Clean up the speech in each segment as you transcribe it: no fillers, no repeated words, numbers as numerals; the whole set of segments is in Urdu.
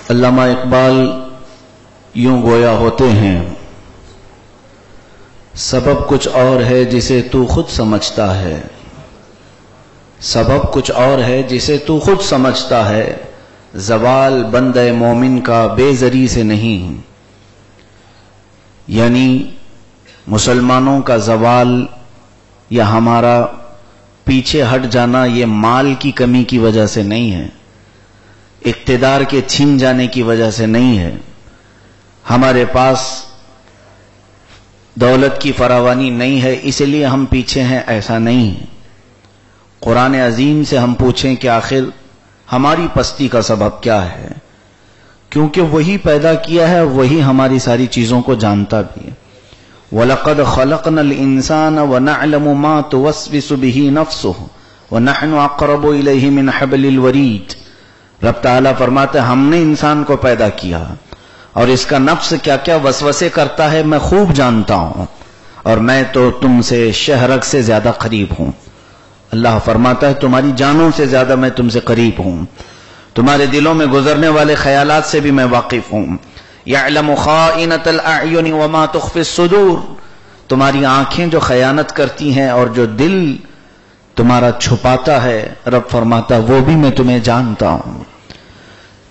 علامہ اقبال یوں گویا ہوتے ہیں، سبب کچھ اور ہے جسے تو خود سمجھتا ہے، سبب کچھ اور ہے جسے تو خود سمجھتا ہے، زوال بندہ مومن کا بے زری سے نہیں۔ یعنی مسلمانوں کا زوال یا ہمارا پیچھے ہٹ جانا یہ مال کی کمی کی وجہ سے نہیں ہے، اقتدار کے چھن جانے کی وجہ سے نہیں ہے، ہمارے پاس دولت کی فراوانی نہیں ہے اس لیے ہم پیچھے ہیں، ایسا نہیں ہے۔ قرآن عظیم سے ہم پوچھیں کہ آخر ہماری پستی کا سبب کیا ہے، کیونکہ وہی پیدا کیا ہے، وہی ہماری ساری چیزوں کو جانتا بھی ہے۔ وَلَقَدْ خَلَقْنَا الْإِنسَانَ وَنَعْلَمُ مَا تُوَسْوِسُ بِهِ نَفْسُهُ وَنَحْنُ أَقْرَبُ إِلَيْهِ مِنْ حَبْلِ الْوَرِيدِ۔ رب تعالیٰ فرماتے ہیں ہم نے انسان کو پیدا کیا اور اس کا نفس کیا کیا وسوسے کرتا ہے میں خوب جانتا ہوں، اور میں تو تم سے شہرگ سے زیادہ قریب ہوں۔ اللہ فرماتا ہے تمہاری جانوں سے زیادہ میں تم سے قریب ہوں، تمہارے دلوں میں گزرنے والے خیالات سے بھی میں واقف ہوں۔ یعلم خائنۃ الاعین وما تخفی الصدور، تمہاری آنکھیں جو خیانت کرتی ہیں اور جو دل تمہارا چھپاتا ہے، رب فرماتا وہ بھی میں تمہیں جانتا ہوں۔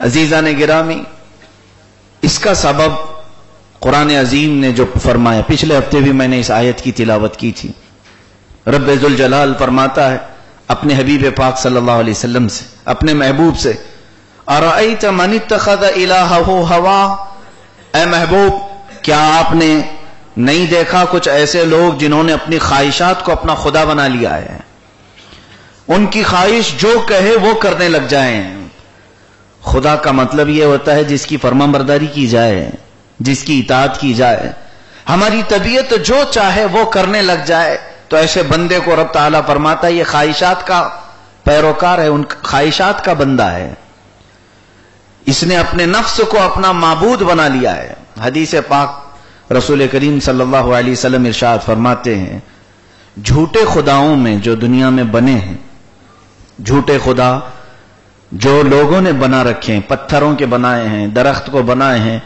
عزیزان گرامی، اس کا سبب قرآن عظیم نے جو فرمایا، پچھلے ہفتے بھی میں نے اس آیت کی تلاوت کی تھی۔ رب ذوالجلال فرماتا ہے اپنے حبیب پاک صلی اللہ علیہ وسلم سے، اپنے محبوب سے، ارأیت من اتخذ الہہ ہوا، اے محبوب کیا آپ نے نہیں دیکھا کچھ ایسے لوگ جنہوں نے اپنی خواہشات کو اپنا خدا بنا لیا ہے، ان کی خواہش جو کہے وہ کرنے لگ جائیں۔ خدا کا مطلب یہ ہوتا ہے جس کی فرمان برداری کی جائے، جس کی اطاعت کی جائے، ہماری طبیعت جو چاہے وہ کرنے لگ جائے، تو ایسے بندے کو رب تعالیٰ فرماتا ہے یہ خواہشات کا پیروکار ہے، ان خواہشات کا بندہ ہے، اس نے اپنے نفس کو اپنا معبود بنا لیا ہے۔ حدیث پاک رسول کریم صلی اللہ علیہ وسلم ارشاد فرماتے ہیں جھوٹے خداؤں میں جو دنیا میں بنے ہیں، جھوٹے خدا جو لوگوں نے بنا رکھے ہیں، پتھروں کے بنائے ہیں، درخت کو بنائے ہیں،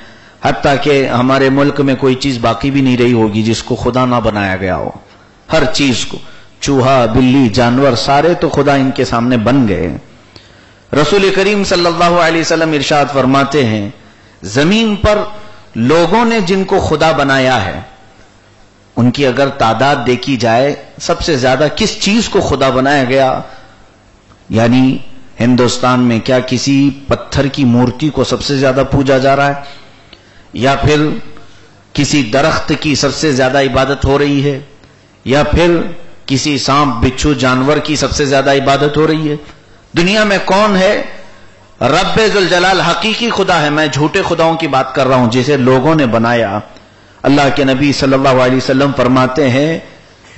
حتیٰ کہ ہمارے ملک میں کوئی چیز باقی بھی نہیں رہی ہوگی جس کو خدا نہ بنایا گیا ہو، ہر چیز کو، چوہا بلی جانور سارے تو خدا ان کے سامنے بن گئے۔ رسول کریم صلی اللہ علیہ وسلم ارشاد فرماتے ہیں زمین پر لوگوں نے جن کو خدا بنایا ہے ان کی اگر تعداد دیکھی جائے، سب سے زیادہ کس چیز کو خدا بنایا گیا، یعنی ہندوستان میں کیا کسی پتھر کی مورتی کو سب سے زیادہ پوجا جا رہا ہے، یا پھر کسی درخت کی سب سے زیادہ عبادت ہو رہی ہے، یا پھر کسی سانپ بچھو جانور کی سب سے زیادہ عبادت ہو رہی ہے؟ دنیا میں کون ہے؟ رب ذوالجلال حقیقی خدا ہے، میں جھوٹے خداؤں کی بات کر رہا ہوں جسے لوگوں نے بنایا۔ اللہ کے نبی صلی اللہ علیہ وسلم فرماتے ہیں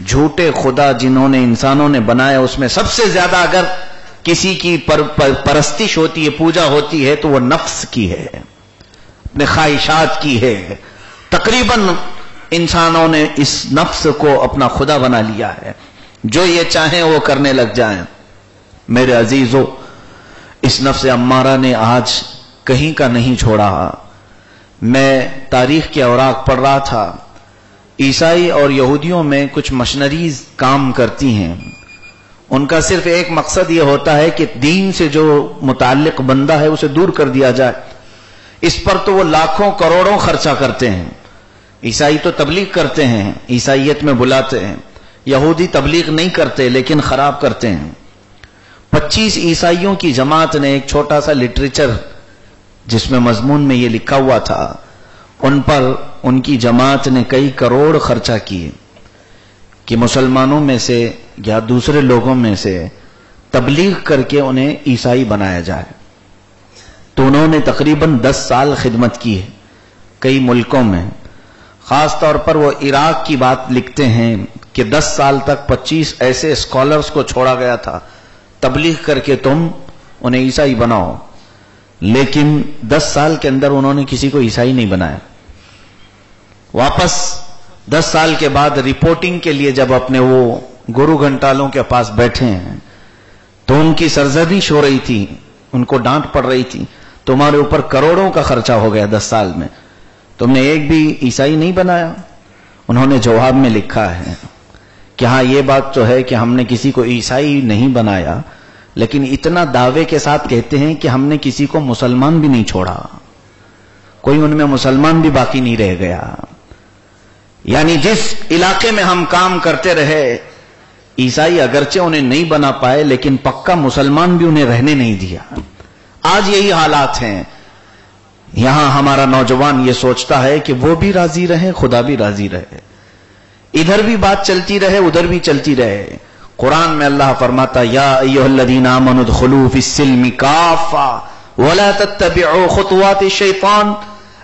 جھوٹے خدا جنہوں نے انسانوں نے بنایا اس میں سب سے زیادہ اگر کسی کی پرستش ہوتی ہے، پوجا ہوتی ہے، تو وہ نفس کی ہے، اپنے خواہشات کی ہے۔ تقریباً انسانوں نے اس نفس کو اپنا خدا بنا لیا ہے، جو یہ چاہیں وہ کرنے لگ جائیں۔ میرے عزیزو، اس نفس امارہ نے آج کہیں کا نہیں چھوڑا۔ میں تاریخ کے اوراق پڑھ رہا تھا، عیسائی اور یہودیوں میں کچھ مشنریز کام کرتی ہیں، ان کا صرف ایک مقصد یہ ہوتا ہے کہ دین سے جو متعلق بندہ ہے اسے دور کر دیا جائے۔ اس پر تو وہ لاکھوں کروڑوں خرچہ کرتے ہیں۔ عیسائی تو تبلیغ کرتے ہیں، عیسائیت میں بلاتے ہیں، یہودی تبلیغ نہیں کرتے لیکن خراب کرتے ہیں۔ 25 عیسائیوں کی جماعت نے ایک چھوٹا سا لٹریچر جس میں مضمون میں یہ لکھا ہوا تھا، ان پر ان کی جماعت نے کئی کروڑ خرچہ کیے کہ مسلمانوں میں سے یا دوسرے لوگوں میں سے تبلیغ کر کے انہیں عیسائی بنایا جائے۔ تو انہوں نے تقریباً 10 سال خدمت کی ہے کئی ملکوں میں۔ خاص طور پر وہ عراق کی بات لکھتے ہیں کہ 10 سال تک 25 ایسے اسکالرز کو چھوڑا گیا تھا تبلیغ کر کے تم انہیں عیسائی بناؤ، لیکن 10 سال کے اندر انہوں نے کسی کو عیسائی نہیں بنایا۔ واپس 10 سال کے بعد رپورٹنگ کے لیے جب اپنے وہ گرو گھنٹالوں کے پاس بیٹھے ہیں تو ان کی سرزنش ہو رہی تھی، ان کو ڈانٹ پڑ رہی تھی، تمہارے اوپر کروڑوں کا خرچہ ہو گیا 10 سال میں، تم نے ایک بھی عیسائی نہیں بنایا؟ انہوں نے جواب میں لکھا ہے کہ ہاں یہ بات تو ہے کہ ہم نے کسی کو عیسائی نہیں بنایا، لیکن اتنا دعوے کے ساتھ کہتے ہیں کہ ہم نے کسی کو مسلمان بھی نہیں چھوڑا، کوئی ان میں مسلمان بھی باقی نہیں رہ گیا۔ یعنی جس علاقے میں ہم کام کرتے رہے، عیسائی اگرچہ انہیں نہیں بنا پائے لیکن پکا مسلمان بھی انہیں رہنے نہیں دیا۔ آج یہی حالات ہیں، یہاں ہمارا نوجوان یہ سوچتا ہے کہ وہ بھی راضی رہے، خدا بھی راضی رہے، ادھر بھی بات چلتی رہے ادھر بھی چلتی رہے۔ قرآن میں اللہ فرماتا یا ایھا الذین آمنوا ادخلوا فی السلم کافہ ولا تتبعوا خطوات الشیطان،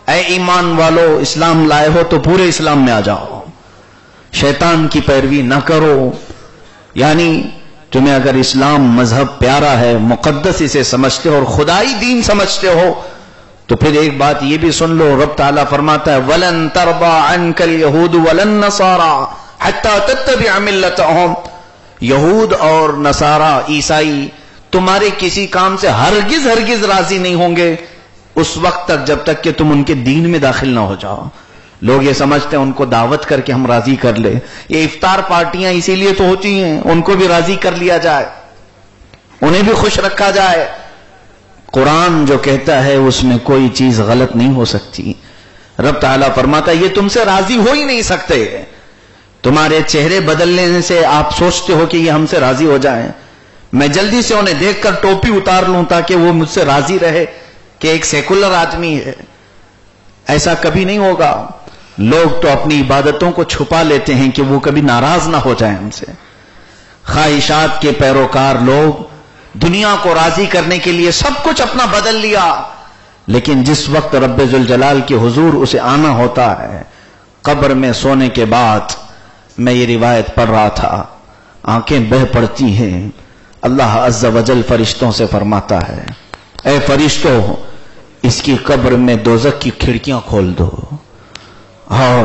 اے ایمان والو اسلام لائے ہو تو پورے اسلام میں آ جاؤ، شیطان کی پیروی نہ کرو۔ یعنی تمہیں اگر اسلام مذہب پیارا ہے، مقدس اسے سمجھتے ہو اور خدائی دین سمجھتے ہو، تو پھر ایک بات یہ بھی سن لو، رب تعالیٰ فرماتا ہے وَلَن تَرْضَىٰ عَنْكَ الْيَهُودُ وَلَن نَّصَارَىٰ حَتَّىٰ تَتَّبِعَ مِلَّتَهُمْ، یہود اور نصارہ عیسائی تمہارے کسی کام سے ہرگز ہرگز راضی نہیں ہوں گے اس وقت تک جب تک کہ تم ان کے دین میں داخل نہ ہو جاؤ۔ لوگ یہ سمجھتے ہیں ان کو دعوت کر کے ہم راضی کر لیں، یہ افطار پارٹیاں اسی لیے تو ہوتی ہیں، ان کو بھی راضی کر لیا جائے، انہیں بھی خوش رکھا جائے۔ قرآن جو کہتا ہے اس میں کوئی چیز غلط نہیں ہو سکتی۔ رب تعالیٰ فرماتا ہے یہ تم سے راضی ہو ہی نہیں سکتے، تمہارے چہرے بدلنے سے آپ سوچتے ہو کہ یہ ہم سے راضی ہو جائیں، میں جلدی سے انہیں دیکھ کر ٹوپی اتار لوں تاکہ وہ مجھ سے راضی رہے کہ ایک سیکولر آدمی ہے۔ ایسا کبھی نہیں ہوگا۔ لوگ تو اپنی عبادتوں کو چھپا لیتے ہیں کہ وہ کبھی ناراض نہ ہو جائیں ہم سے۔ خواہشات کے پیروکار لوگ دنیا کو راضی کرنے کے لیے سب کچھ اپنا بدل لیا، لیکن جس وقت رب ذوالجلال کے حضور اسے آنا ہوتا ہے، قبر میں سونے کے بعد، میں یہ روایت پڑھ رہا تھا، آنکھیں بہہ پڑتی ہیں، اللہ عز و جل فرشتوں سے فرماتا ہے اے فرشتوں اس کی قبر میں دوزخ کی کھڑکیاں کھول دو، اور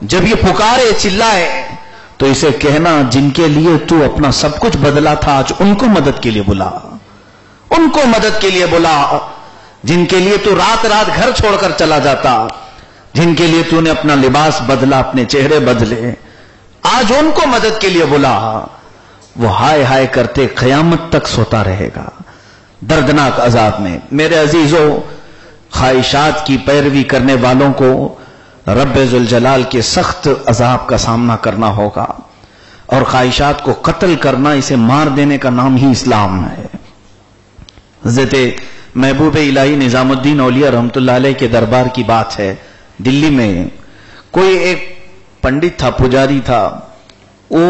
جب یہ پکارے چلائے تو اسے کہنا جن کے لیے تو اپنا سب کچھ بدلا تھا آج ان کو مدد کے لیے بلا، ان کو مدد کے لیے بلا، جن کے لیے تو رات رات گھر چھوڑ کر چلا جاتا، جن کے لیے تو نے اپنا لباس بدلا، اپنے چہرے بدلے، آج ان کو مدد کے لیے بلا۔ وہ ہائے ہائے کرتے قیامت تک سوتا رہے گا دردناک عذاب میں۔ میرے عزیزو، خواہشات کی پیروی کرنے والوں کو رب ذوالجلال کے سخت عذاب کا سامنا کرنا ہوگا، اور خواہشات کو قتل کرنا، اسے مار دینے کا نام ہی اسلام ہے۔ حضرت محبوب الہی نظام الدین اولیاء رحمت اللہ علیہ کے دربار کی بات ہے، دلی میں کوئی ایک پنڈت تھا، پجاری تھا، وہ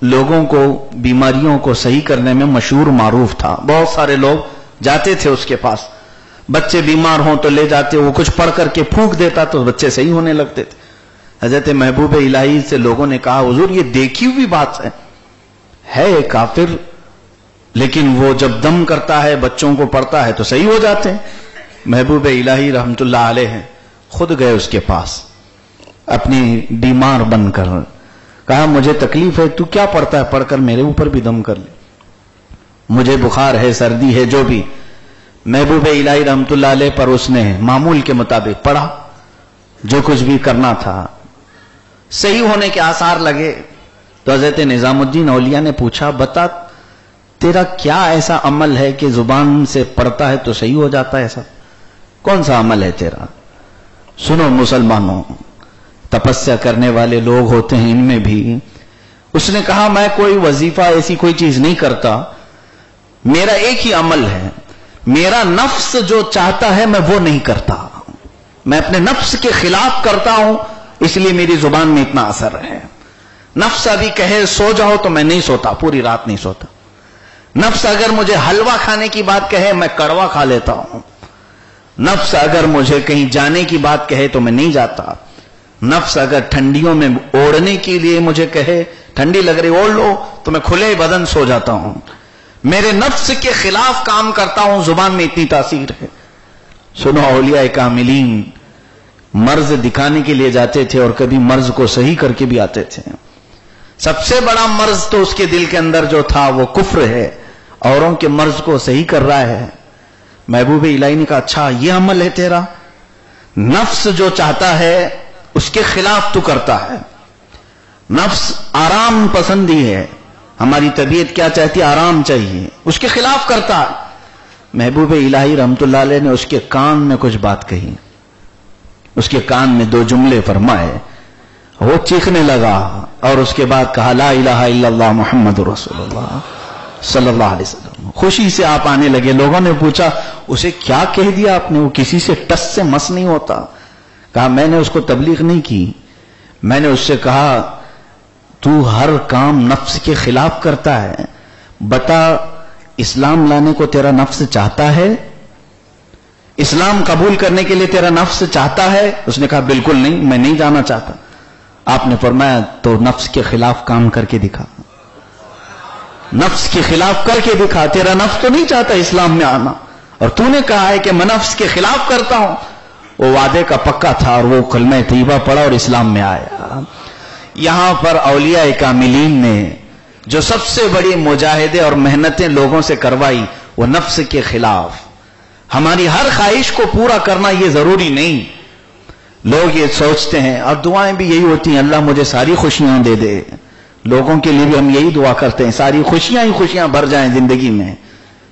لوگوں کو بیماریوں کو صحیح کرنے میں مشہور معروف تھا، بہت سارے لوگ جاتے تھے اس کے پاس، بچے بیمار ہوں تو لے جاتے، وہ کچھ پڑھ کر کے پھونک دیتا تو بچے صحیح ہونے لگتے تھے۔ حضرت محبوب الہی سے لوگوں نے کہا حضور یہ دیکھی ہوئی بات ہے کافر، لیکن وہ جب دم کرتا ہے بچوں کو پڑھتا ہے تو صحیح ہو جاتے ہیں۔ محبوب الہی رحمت اللہ علیہ خود گئے اس کے پاس اپنی بیمار بن کر، کہا مجھے تکلیف ہے، تو کیا پڑھتا ہے، پڑھ کر میرے اوپر بھی دم کر لے، مجھے بخار ہے، سردی ہے، جو بھی۔ محبوب الہی رحمت اللہ علیہ پر اس نے معمول کے مطابق پڑھا، جو کچھ بھی کرنا تھا، صحیح ہونے کے آثار لگے۔ تو حضرت نظام الدین اولیاء نے پوچھا بتا تیرا کیا ایسا عمل ہے کہ زبان سے پڑھتا ہے تو صحیح ہو جاتا ہے، ایسا کون سا عمل ہے تیرا؟ سنو مسلمانوں، تپسیا کرنے والے لوگ ہوتے ہیں ان میں بھی۔ اس نے کہا میں کوئی وظیفہ ایسی کوئی چیز نہیں کرتا، میرا ایک ہی عمل ہے، میرا نفس جو چاہتا ہے میں وہ نہیں کرتا، میں اپنے نفس کے خلاف کرتا ہوں، اس لیے میری زبان میں اتنا اثر ہے۔ نفس ابھی کہے سو جاؤ تو میں نہیں سوتا، پوری رات نہیں سوتا۔ نفس اگر مجھے حلوہ کھانے کی بات کہے میں کڑوا کھا لیتا ہوں۔ نفس اگر مجھے کہیں جانے کی بات کہے تو میں نہیں جاتا۔ نفس اگر ٹھنڈیوں میں اوڑھنے کے لیے مجھے کہے ٹھنڈی لگ رہی اوڑھ لو تو میں کھلے بدن سو جاتا ہوں۔ میرے نفس کے خلاف کام کرتا ہوں، زبان میں اتنی تاثیر ہے۔ سنو اولیاء کاملین مرض دکھانے کے لیے جاتے تھے اور کبھی مرض کو صحیح کر کے بھی آتے تھے۔ سب سے بڑا مرض تو اس کے دل کے اندر جو تھا وہ کفر ہے، اوروں کے مرض کو صحیح کر رہا ہے۔ محبوب الہی نے کہا اچھا یہ عمل ہے تیرا؟ نفس جو چاہتا ہے اس کے خلاف تو کرتا ہے. نفس آرام پسندی ہے، ہماری طبیعت کیا چاہتی ہے؟ آرام چاہیے، اس کے خلاف کرتا ہے. محبوب الہی رحمت اللہ علیہ نے اس کے کان میں کچھ بات کہی، اس کے کان میں 2 جملے فرمائے. وہ چیخنے لگا اور اس کے بعد کہا لا الہ الا اللہ محمد رسول اللہ صلی اللہ علیہ وسلم. خوشی سے آپ آنے لگے. لوگوں نے پوچھا اسے کیا کہہ دیا آپ نے؟ وہ کسی سے ٹس سے مس نہیں ہوتا. کہا میں نے اس کو تبلیغ نہیں کی، میں نے اس سے کہا تو ہر کام نفس کے خلاف کرتا ہے، بتا اسلام لانے کو تیرا نفس چاہتا ہے؟ اسلام قبول کرنے کے لیے تیرا نفس چاہتا ہے؟ اس نے کہا بالکل نہیں، میں نہیں جانا چاہتا. آپ نے فرمایا تو نفس کے خلاف کام کر کے دکھا، نفس کے خلاف کر کے دکھا. تیرا نفس تو نہیں چاہتا اسلام میں آنا، اور تو نے کہا ہے کہ میں نفس کے خلاف کرتا ہوں. وہ وعدے کا پکا تھا اور وہ کلمہ طیبہ پڑھا اور اسلام میں آیا. یہاں پر اولیاء کاملین نے جو سب سے بڑی مجاہدے اور محنتیں لوگوں سے کروائی وہ نفس کے خلاف. ہماری ہر خواہش کو پورا کرنا یہ ضروری نہیں. لوگ یہ سوچتے ہیں، اور دعائیں بھی یہی ہوتی ہیں اللہ مجھے ساری خوشیاں دے دے. لوگوں کے لیے بھی ہم یہی دعا کرتے ہیں ساری خوشیاں ہی خوشیاں بھر جائیں زندگی میں.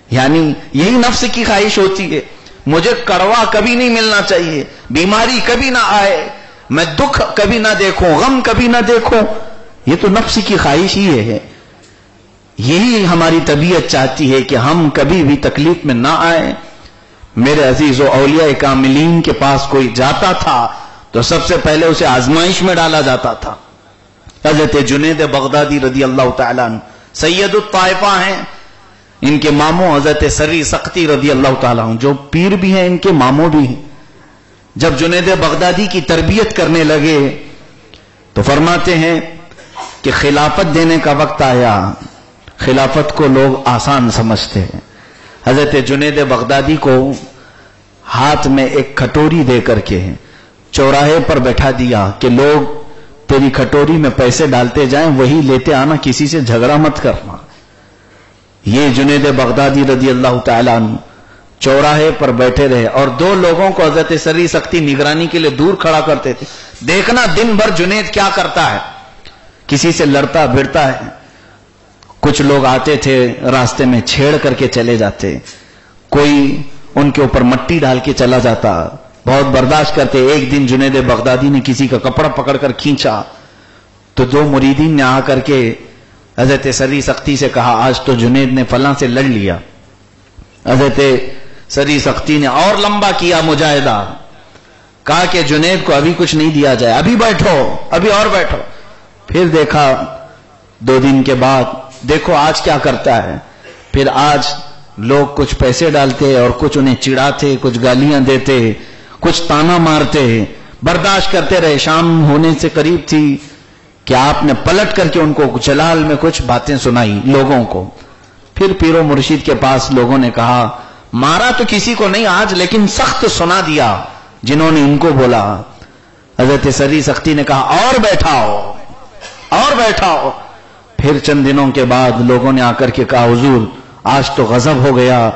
یعنی یہی نفس کی خواہش ہوتی ہے. مجھے کڑوا کبھی نہیں ملنا چاہیے، بیماری کبھی نہ آئے، میں دکھ کبھی نہ دیکھوں، غم کبھی نہ دیکھوں. یہ تو نفس کی خواہش ہی ہے. یہی ہماری طبیعت چاہتی ہے کہ ہم کبھی بھی تکلیف میں نہ آئیں. میرے عزیزو، اولیاء کاملین کے پاس کوئی جاتا تھا تو سب سے پہلے اسے آزمائش میں ڈالا جاتا تھا. حضرت جنید بغدادی رضی اللہ تعالیٰ عنہ سید الطائفہ ہیں. ان کے ماموں حضرت سری سختی رضی اللہ تعالیٰ عنہ جو پیر بھی ہیں ان کے ماموں بھی ہیں. جب جنید بغدادی کی تربیت کرنے لگے تو فرماتے ہیں کہ خلافت دینے کا وقت آیا. خلافت کو لوگ آسان سمجھتے ہیں. حضرت جنید بغدادی کو ہاتھ میں ایک کھٹوری دے کر کے چوراہے پر بیٹھا دیا کہ لوگ تیری کھٹوری میں پیسے ڈالتے جائیں، وہی لیتے آنا، کسی سے جھگڑا مت کرنا. یہ جنید بغدادی رضی اللہ تعالیٰ عنہ چوراہے پر بیٹھے رہے اور 2 لوگوں کو حضرت سری سختی نگرانی کے لیے دور کھڑا کرتے تھے. دیکھنا دن بھر جنید کیا کرتا ہے، کسی سے لڑتا بھڑتا ہے. کچھ لوگ آتے تھے راستے میں چھیڑ کر کے چلے جاتے، کوئی ان کے اوپر مٹی ڈال کے چلا جاتا، بہت برداشت کرتے. ایک دن جنید بغدادی نے کسی کا کپڑا پکڑ کر کھینچا تو 2 مریدین نے آ کر کے حضرت سری سختی سے کہا آج تو جنید نے فلاں سے لڑ لیا. حضرت سری سختی نے اور لمبا کیا مجاہدہ، کہا کہ جنید کو ابھی کچھ نہیں دیا جائے، ابھی بیٹھو، ابھی اور بیٹھو. پھر دیکھا 2 دن کے بعد، دیکھو آج کیا کرتا ہے. پھر آج لوگ کچھ پیسے ڈالتے اور کچھ انہیں چڑھاتے، کچھ گالیاں دیتے، کچھ تانا مارتے. برداشت کرتے رہے. شام ہونے سے قریب تھی کہ آپ نے پلٹ کر کے ان کو جلال میں کچھ باتیں سنائی لوگوں کو. پھر پیر و مرشید کے پاس لوگوں نے کہا مارا تو کسی کو نہیں آج، لیکن سخت سنا دیا جنہوں نے ان کو بولا. حضرت سری سختی نے کہا اور بیٹھاؤ، اور بیٹھاؤ. پھر چند دنوں کے بعد لوگوں نے آ کر کے کہا حضور آج تو غضب ہو گیا،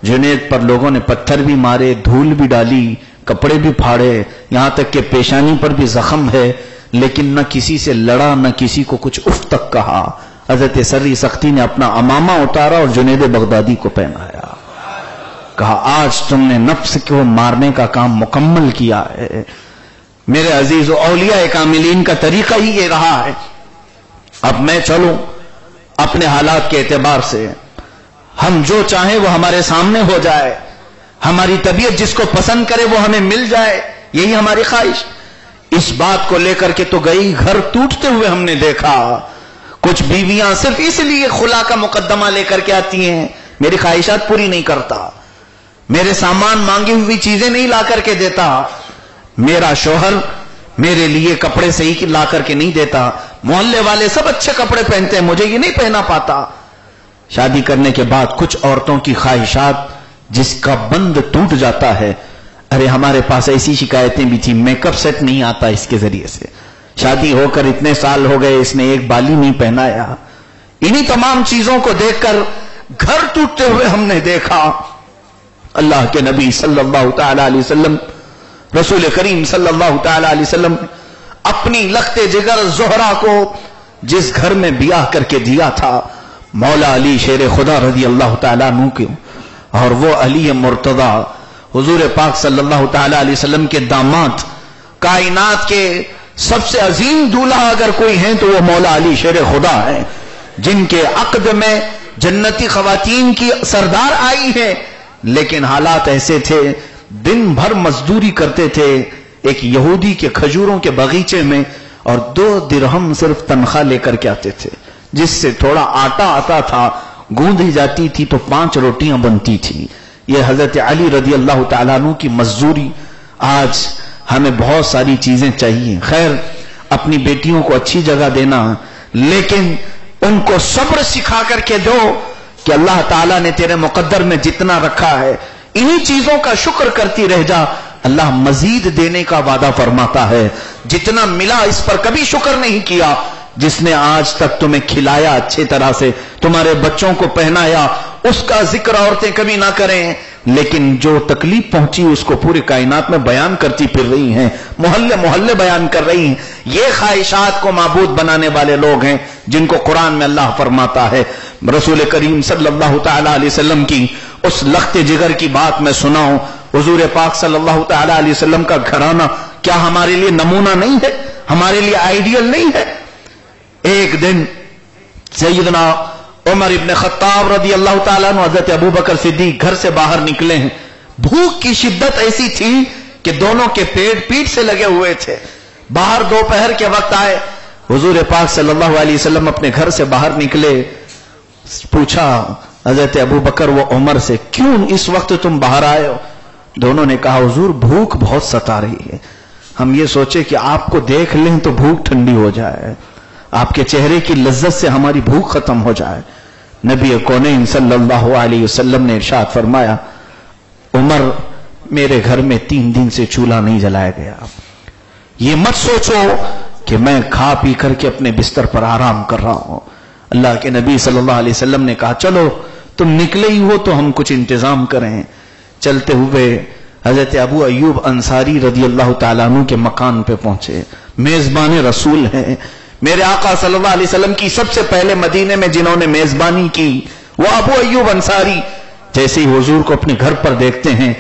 جنید پر لوگوں نے پتھر بھی مارے، دھول بھی ڈالی، کپڑے بھی پھاڑے، یہاں تک کہ پیشانی پر بھی زخم ہے، لیکن نہ کسی سے لڑا، نہ کسی کو کچھ اف تک کہا. حضرت سری سختی نے اپنا امامہ اتارا اور جنید بغدادی کو پہنایا. کہا آج تم نے نفس کو مارنے کا کام مکمل کیا ہے. میرے عزیزو، اولیاء کاملین کا طریقہ ہی یہ رہا ہے. اب میں چلوں اپنے حالات کے اعتبار سے، ہم جو چاہیں وہ ہمارے سامنے ہو جائے، ہماری طبیعت جس کو پسند کرے وہ ہمیں مل جائے، یہی ہماری خواہش. اس بات کو لے کر کے تو گئی گھر ٹوٹتے ہوئے ہم نے دیکھا. کچھ بیویاں صرف اس لیے خلا کا مقدمہ لے کر کے آتی ہیں میری خواہشات پوری نہیں کرتا، میرے سامان مانگی ہوئی چیزیں نہیں لا کر کے دیتا، میرا شوہر میرے لیے کپڑے صحیح لا کر کے نہیں دیتا، محلے والے سب اچھے کپڑے پہنتے ہیں مجھے یہ نہیں پہنا پاتا. شادی کرنے کے بعد کچھ عورتوں کی خواہشات جس کا بند ٹوٹ جاتا ہے. ارے ہمارے پاس ایسی شکایتیں بھی تھیں، میک اپ سیٹ نہیں آتا اس کے ذریعے سے، شادی ہو کر اتنے سال ہو گئے اس نے ایک بالی نہیں پہنایا. انہی تمام چیزوں کو دیکھ کر گھر ٹوٹتے ہوئے ہم نے دیکھا. اللہ کے نبی صلی اللہ تعالی علیہ وسلم، رسول کریم صلی اللہ تعالی علیہ وسلم اپنی لخت جگر زہرا کو جس گھر میں بیاہ کر کے دیا تھا، مولا علی شیر خدا رضی اللہ تعالیٰ عنہ کے، اور وہ علی مرتضی حضور پاک صلی اللہ تعالی علیہ وسلم کے داماد، کائنات کے سب سے عظیم دولہا اگر کوئی ہیں تو وہ مولا علی شیر خدا ہیں، جن کے عقد میں جنتی خواتین کی سردار آئی ہیں، لیکن حالات ایسے تھے، دن بھر مزدوری کرتے تھے ایک یہودی کے کھجوروں کے باغیچے میں، اور 2 درہم صرف تنخواہ لے کر کے آتے تھے، جس سے تھوڑا آٹا آتا تھا، گوندھی جاتی تھی تو 5 روٹیاں بنتی تھی۔ یہ حضرت علی رضی اللہ تعالیٰ عنہ کی مزدوری۔ آج ہمیں بہت ساری چیزیں چاہیے، خیر اپنی بیٹیوں کو اچھی جگہ دینا، لیکن ان کو صبر سکھا کر کے دو کہ اللہ تعالیٰ نے تیرے مقدر میں جتنا رکھا ہے انہی چیزوں کا شکر کرتی رہ جا، اللہ مزید دینے کا وعدہ فرماتا ہے۔ جتنا ملا اس پر کبھی شکر نہیں کیا، جس نے آج تک تمہیں کھلایا اچھی طرح سے، تمہارے بچوں کو پہنایا، اس کا ذکر عورتیں کبھی نہ کریں، لیکن جو تکلیف پہنچی اس کو پوری کائنات میں بیان کرتی پھر رہی ہیں، محلے محلے بیان کر رہی ہیں۔ یہ خواہشات کو معبود بنانے والے لوگ ہیں جن کو قرآن میں اللہ فرماتا ہے۔ رسول کریم صلی اللہ تعالی علیہ وسلم کی اس لخت جگر کی بات میں سناؤں، حضور پاک صلی اللہ تعالی علیہ وسلم کا گھرانہ کیا ہمارے لیے نمونہ نہیں ہے، ہمارے لیے آئیڈیل نہیں ہے؟ ایک دن سیدنا عمر ابن خطاب رضی اللہ تعالیٰ عنہ، حضرت ابو بکر صدیق گھر سے باہر نکلے ہیں، بھوک کی شدت ایسی تھی کہ دونوں کے پیٹ سے لگے ہوئے تھے، باہر دوپہر کے وقت آئے، حضور پاک صلی اللہ علیہ وسلم اپنے گھر سے باہر نکلے، پوچھا حضرت ابو بکر و عمر سے، کیوں اس وقت تم باہر آئے ہو؟ دونوں نے کہا حضور بھوک بہت ستا رہی ہے، ہم یہ سوچے کہ آپ کو دیکھ لیں تو بھوک ٹھنڈی ہو جائے، آپ کے چہرے کی لذت سے ہماری بھوک ختم ہو جائے۔ نبی کونین صلی اللہ علیہ وسلم نے ارشاد فرمایا، عمر میرے گھر میں 3 دن سے چولہا نہیں جلایا گیا، یہ مت سوچو کہ میں کھا پی کر کے اپنے بستر پر آرام کر رہا ہوں۔ اللہ کے نبی صلی اللہ علیہ وسلم نے کہا چلو تم نکلے ہی ہو تو ہم کچھ انتظام کریں۔ چلتے ہوئے حضرت ابو ایوب انصاری رضی اللہ تعالیٰ عنہ کے مکان پہ پہنچے، میزبان رسول ہیں، میرے آقا صلی اللہ علیہ وسلم کی سب سے پہلے مدینے میں جنہوں نے میزبانی کی وہ ابو ایوب انصاری۔ جیسے ہی حضور کو اپنے گھر پر دیکھتے ہیں،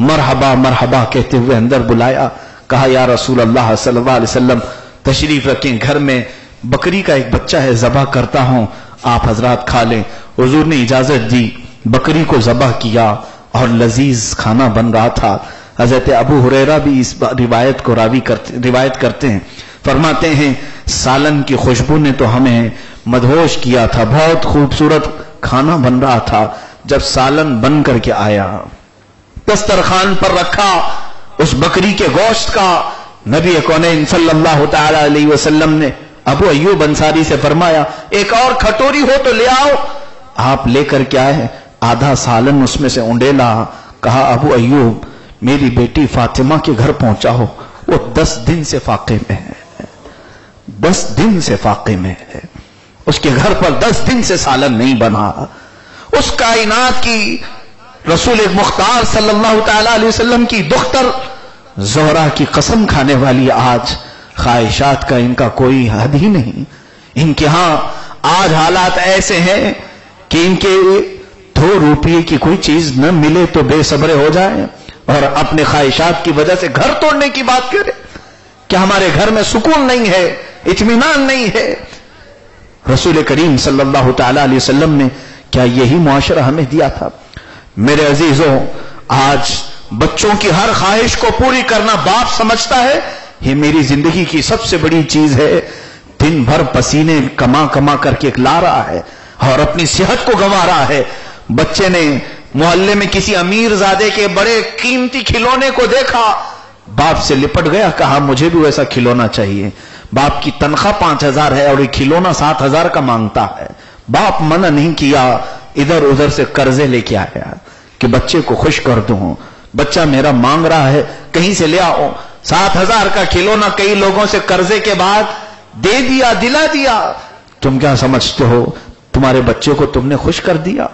مرحبا مرحبا کہتے ہوئے اندر بلایا، کہا یا رسول اللہ صلی اللہ علیہ وسلم تشریف رکھیں، گھر میں بکری کا ایک بچہ ہے، ذبح کرتا ہوں، آپ حضرات کھا لیں۔ حضور نے اجازت دی، بکری کو ذبح کیا اور لذیذ کھانا بن رہا تھا۔ حضرت ابو ہریرہ بھی اس روایت کو روایت کرتے ہیں، فرماتے ہیں سالن کی خوشبو نے تو ہمیں مدہوش کیا تھا، بہت خوبصورت کھانا بن رہا تھا۔ جب سالن بن کر کے آیا، دسترخوان پر رکھا اس بکری کے گوشت کا، نبی کونین صلی اللہ تعالی علیہ وسلم نے ابو ایوب انصاری سے فرمایا ایک اور کھٹوری ہو تو لے آؤ۔ آپ لے کر کے آئے، آدھا سالن اس میں سے اونڈیلا، کہا ابو ایوب میری بیٹی فاطمہ کے گھر پہنچا ہو، وہ 10 دن سے فاقے میں ہے، 10 دن سے فاقے میں ہے، اس کے گھر پر 10 دن سے سالن نہیں بنا۔ اس کائنات کی رسول مختار صلی اللہ تعالی علیہ وسلم کی دختر زہرا کی قسم کھانے والی آج خواہشات کا ان کا کوئی حد ہی نہیں۔ ان کے ہاں آج حالات ایسے ہیں کہ ان کے 2 روپے کی کوئی چیز نہ ملے تو بے صبرے ہو جائیں اور اپنے خواہشات کی وجہ سے گھر توڑنے کی بات کریں کہ ہمارے گھر میں سکون نہیں ہے، اطمینان نہیں ہے۔ رسول کریم صلی اللہ تعالی علیہ وسلم نے کیا یہی معاشرہ ہمیں دیا تھا؟ میرے عزیزوں، آج بچوں کی ہر خواہش کو پوری کرنا باپ سمجھتا ہے یہ میری زندگی کی سب سے بڑی چیز ہے، دن بھر پسینے کما کر کے لا رہا ہے اور اپنی صحت کو گنوا رہا ہے۔ بچے نے محلے میں کسی امیر زادے کے بڑے قیمتی کھلونے کو دیکھا، باپ سے لپٹ گیا، کہا مجھے بھی ویسا کھلونا چاہیے۔ باپ کی تنخواہ 5000 ہے اور یہ کھلونا 7000 کا مانگتا ہے۔ باپ منع نہیں کیا، ادھر ادھر سے قرضے لے کے آیا کہ بچے کو خوش کر دوں، بچہ میرا مانگ رہا ہے کہیں سے لے آؤ۔ 7000 کا کھلونا کئی لوگوں سے قرضے کے بعد دے دیا، دلا دیا۔ تم کیا سمجھتے ہو تمہارے بچے کو تم نے خوش کر دیا؟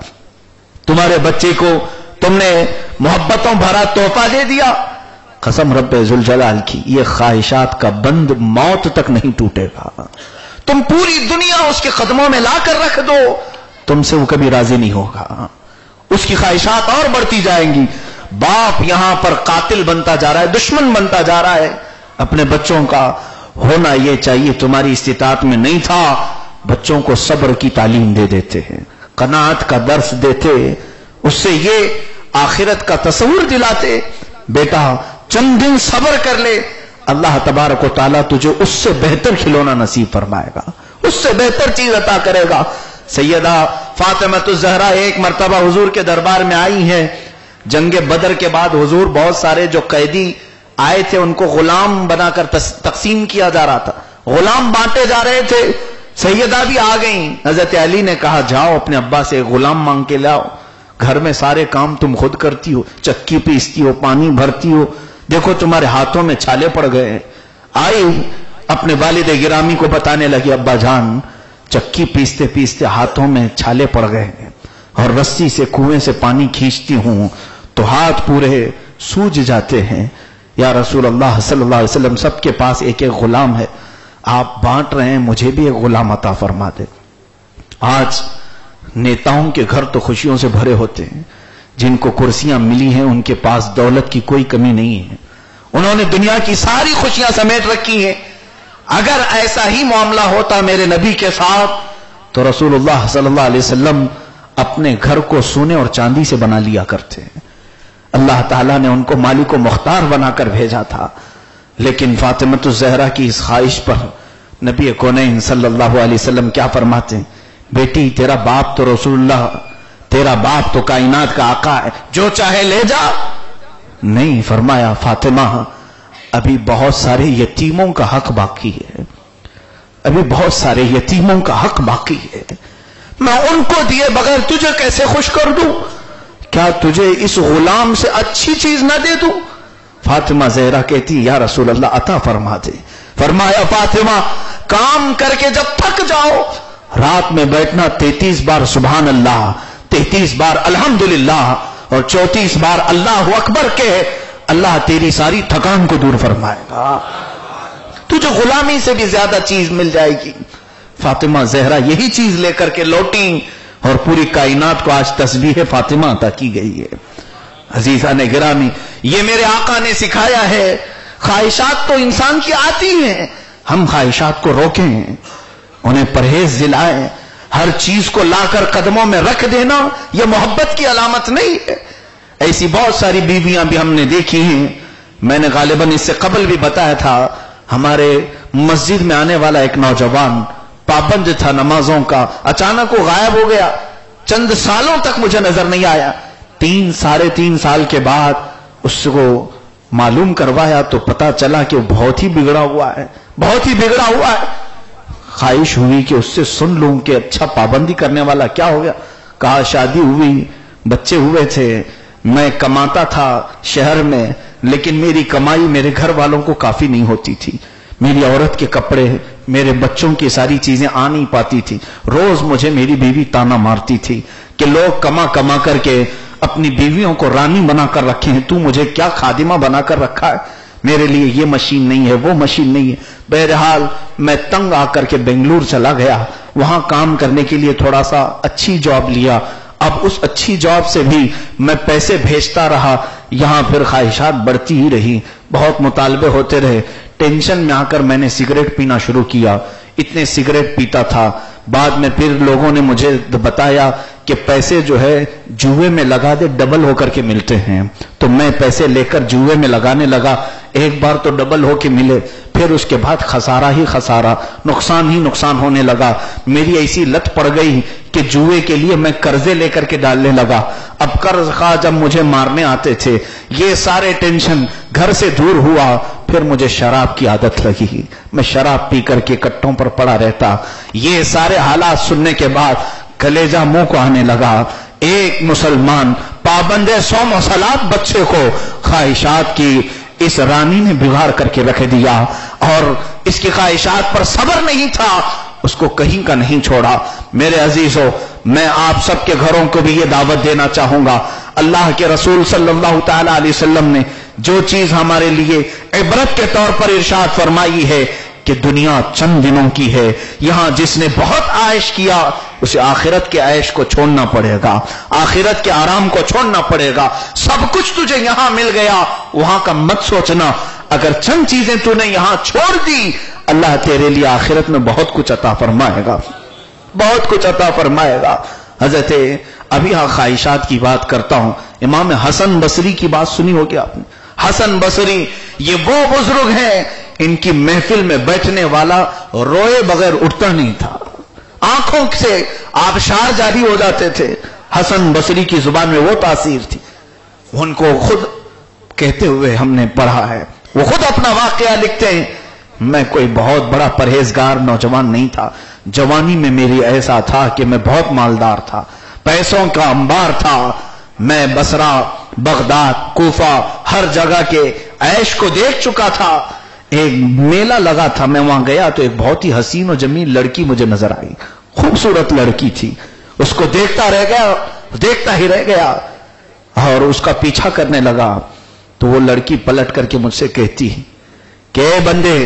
تمہارے بچے کو تم نے محبتوں بھرا تحفہ دے دیا. قسم رب ذوالجلال کی، یہ خواہشات کا بند موت تک نہیں ٹوٹے گا. تم پوری دنیا اس کے قدموں میں لا کر رکھ دو، تم سے وہ کبھی راضی نہیں ہوگا. اس کی خواہشات اور بڑھتی جائیں گی. باپ یہاں پر قاتل بنتا جا رہا ہے، دشمن بنتا جا رہا ہے. اپنے بچوں کا ہونا یہ چاہیے، تمہاری استطاعت میں نہیں تھا، بچوں کو صبر کی تعلیم دے دیتے ہیں، قناعت کا درس دیتے، اس سے یہ آخرت کا تصور دلاتے. بیٹا چند دن صبر کر لے، اللہ تبارک و تعالیٰ تجھے اس سے بہتر کھلونا نصیب فرمائے گا، اس سے بہتر چیز عطا کرے گا. سیدہ فاطمۃ الزہرا ایک مرتبہ حضور کے دربار میں آئی ہیں. جنگ بدر کے بعد حضور بہت سارے جو قیدی آئے تھے ان کو غلام بنا کر تقسیم کیا جا رہا تھا، غلام بانٹے جا رہے تھے. سیدہ بھی آ گئیں. حضرت علی نے کہا جاؤ اپنے ابا سے غلام مانگ کے لاؤ، گھر میں سارے کام تم خود کرتی ہو، چکی پیستی ہو، پانی بھرتی ہو، دیکھو تمہارے ہاتھوں میں چھالے پڑ گئے. آئی اپنے والد گرامی کو بتانے لگی ابا جان چکی پیستے پیستے ہاتھوں میں چھالے پڑ گئے اور رسی سے کنویں سے پانی کھینچتی ہوں تو ہاتھ پورے سوج جاتے ہیں. یا رسول اللہ صلی اللہ علیہ وسلم سب کے پاس ایک ایک غلام ہے، آپ بانٹ رہے ہیں، مجھے بھی ایک غلام عطا فرما دے. آج نیتاؤں کے گھر تو خوشیوں سے بھرے ہوتے ہیں، جن کو کرسیاں ملی ہیں ان کے پاس دولت کی کوئی کمی نہیں ہے، انہوں نے دنیا کی ساری خوشیاں سمیٹ رکھی ہیں. اگر ایسا ہی معاملہ ہوتا میرے نبی کے ساتھ تو رسول اللہ صلی اللہ علیہ وسلم اپنے گھر کو سونے اور چاندی سے بنا لیا کرتے ہیں. اللہ تعالیٰ نے ان کو مالک و مختار بنا کر بھیجا تھا، لیکن فاطمۃ الزہرا کی اس خواہش پر نبی کونین صلی اللہ علیہ وسلم کیا فرماتے ہیں؟ بیٹی تیرا باپ تو رسول اللہ، تیرا باپ تو کائنات کا آقا ہے، جو چاہے لے جا. نہیں، فرمایا فاطمہ ابھی بہت سارے یتیموں کا حق باقی ہے، ابھی بہت سارے یتیموں کا حق باقی ہے، میں ان کو دیے بغیر تجھے کیسے خوش کر دوں؟ کیا تجھے اس غلام سے اچھی چیز نہ دے دوں؟ فاطمہ زہرا کہتی یا رسول اللہ عطا فرما دے. فرمایا فاطمہ کام کر کے جب تھک جاؤ رات میں بیٹھنا 33 بار سبحان اللہ، 33 بار الحمدللہ اور 34 بار اللہ اکبر کے، اللہ تیری ساری تھکان کو دور فرمائے گا، تجھے غلامی سے بھی زیادہ چیز مل جائے گی. فاطمہ زہرا یہی چیز لے کر کے لوٹیں اور پوری کائنات کو آج تسبیح فاطمہ عطا کی گئی ہے. عزیزان گرامی، یہ میرے آقا نے سکھایا ہے. خواہشات تو انسان کی آتی ہیں، ہم خواہشات کو روکیں، انہیں پرہیز دلائیں. ہر چیز کو لا کر قدموں میں رکھ دینا یہ محبت کی علامت نہیں ہے. ایسی بہت ساری بیویاں بھی ہم نے دیکھی ہیں. میں نے غالباً اس سے قبل بھی بتایا تھا، ہمارے مسجد میں آنے والا ایک نوجوان پابند تھا نمازوں کا، اچانک وہ غائب ہو گیا، چند سالوں تک مجھے نظر نہیں آیا. 3-3.5 سال کے بعد اس کو معلوم کروایا تو پتا چلا کہ وہ بہت ہی بگڑا ہوا ہے، بہت ہی بگڑا ہوا ہے. خواہش ہوئی کہ اس سے سن لوں کہ اچھا پابندی کرنے والا کیا ہو گیا. کہا شادی ہوئی، بچے ہوئے تھے، میں کماتا تھا شہر میں، لیکن میری کمائی میرے گھر والوں کو کافی نہیں ہوتی تھی. میری عورت کے کپڑے، میرے بچوں کی ساری چیزیں آ نہیں پاتی تھی. روز مجھے میری بیوی تانا مارتی تھی کہ لوگ کما کما کر کے اپنی بیویوں کو رانی بنا کر رکھے ہیں، تو مجھے کیا خادمہ بنا کر رکھا ہے، میرے لیے یہ مشین نہیں ہے، وہ مشین نہیں ہے. بہرحال میں تنگ آ کر کے بنگلور چلا گیا، وہاں کام کرنے کے لیے تھوڑا سا اچھی جاب لیا. اب اس اچھی جاب سے بھی میں پیسے بھیجتا رہا، یہاں پھر خواہشات بڑھتی ہی رہی، بہت مطالبے ہوتے رہے. ٹینشن میں آ کر میں نے سگریٹ پینا شروع کیا. اتنے سگریٹ پیتا تھا. بعد میں پھر لوگوں نے مجھے بتایا کہ پیسے جو ہے جوئے میں لگا دے، ڈبل ہو کر کے ملتے ہیں. تو میں پیسے لے کر جوئے میں لگانے لگا. ایک بار تو ڈبل ہو کے ملے، پھر اس کے بعد خسارہ ہی خسارہ، نقصان ہی نقصان ہونے لگا. میری ایسی لت پڑ گئی کہ جوئے کے لیے میں قرضے لے کر کے ڈالنے لگا. اب قرض خواہ جب مجھے مارنے آتے تھے، یہ سارے ٹینشن گھر سے دور ہوا. پھر مجھے شراب کی عادت لگی، میں شراب پی کر کے کٹوں پر پڑا رہتا. یہ سارے حالات سننے کے بعد کلیجہ منہ کو آنے لگا. ایک مسلمان پابند صوم و صلات بچے کو خواہشات کی اس رانی نے بگاڑ کر کے رکھ دیا، اور اس کی خواہشات پر صبر نہیں تھا، اس کو کہیں کا نہیں چھوڑا. میرے عزیزو، میں آپ سب کے گھروں کو بھی یہ دعوت دینا چاہوں گا، اللہ کے رسول صلی اللہ تعالی علیہ وسلم نے جو چیز ہمارے لیے عبرت کے طور پر ارشاد فرمائی ہے کہ دنیا چند دنوں کی ہے، یہاں جس نے بہت عائش کیا اسے آخرت کے عائش کو چھوڑنا پڑے گا، آخرت کے آرام کو چھوڑنا پڑے گا۔ سب کچھ تجھے یہاں مل گیا، وہاں کا مت سوچنا، اگر چند چیزیں تو نے یہاں چھوڑ دی، اللہ تیرے لیے آخرت میں بہت کچھ عطا فرمائے گا، بہت کچھ عطا فرمائے گا۔ حضرت ابھی یہاں خواہشات کی بات کرتا ہوں، امام حسن بصری کی بات سنی ہوگی آپ نے۔ حسن بصری یہ وہ بزرگ ہیں، ان کی محفل میں بیٹھنے والا روئے بغیر اٹھتا نہیں تھا، آنکھوں سے آبشار جاری ہو جاتے تھے۔ حسن بصری کی زبان میں وہ تاثیر تھی، ان کو خود کہتے ہوئے ہم نے پڑھا ہے، وہ خود اپنا واقعہ لکھتے ہیں، میں کوئی بہت بڑا پرہیزگار نوجوان نہیں تھا، جوانی میں میری ایسا تھا کہ میں بہت مالدار تھا، پیسوں کا انبار تھا، میں بصرہ، بغداد، کوفہ ہر جگہ کے عیش کو دیکھ چکا تھا۔ ایک میلہ لگا تھا، میں وہاں گیا تو ایک بہت ہی حسین و جمیل لڑکی مجھے نظر آئی، خوبصورت لڑکی تھی، اس کو دیکھتا رہ گیا، دیکھتا ہی رہ گیا اور اس کا پیچھا کرنے لگا تو وہ لڑکی پلٹ کر کے مجھ سے کہتی کہ اے بندے،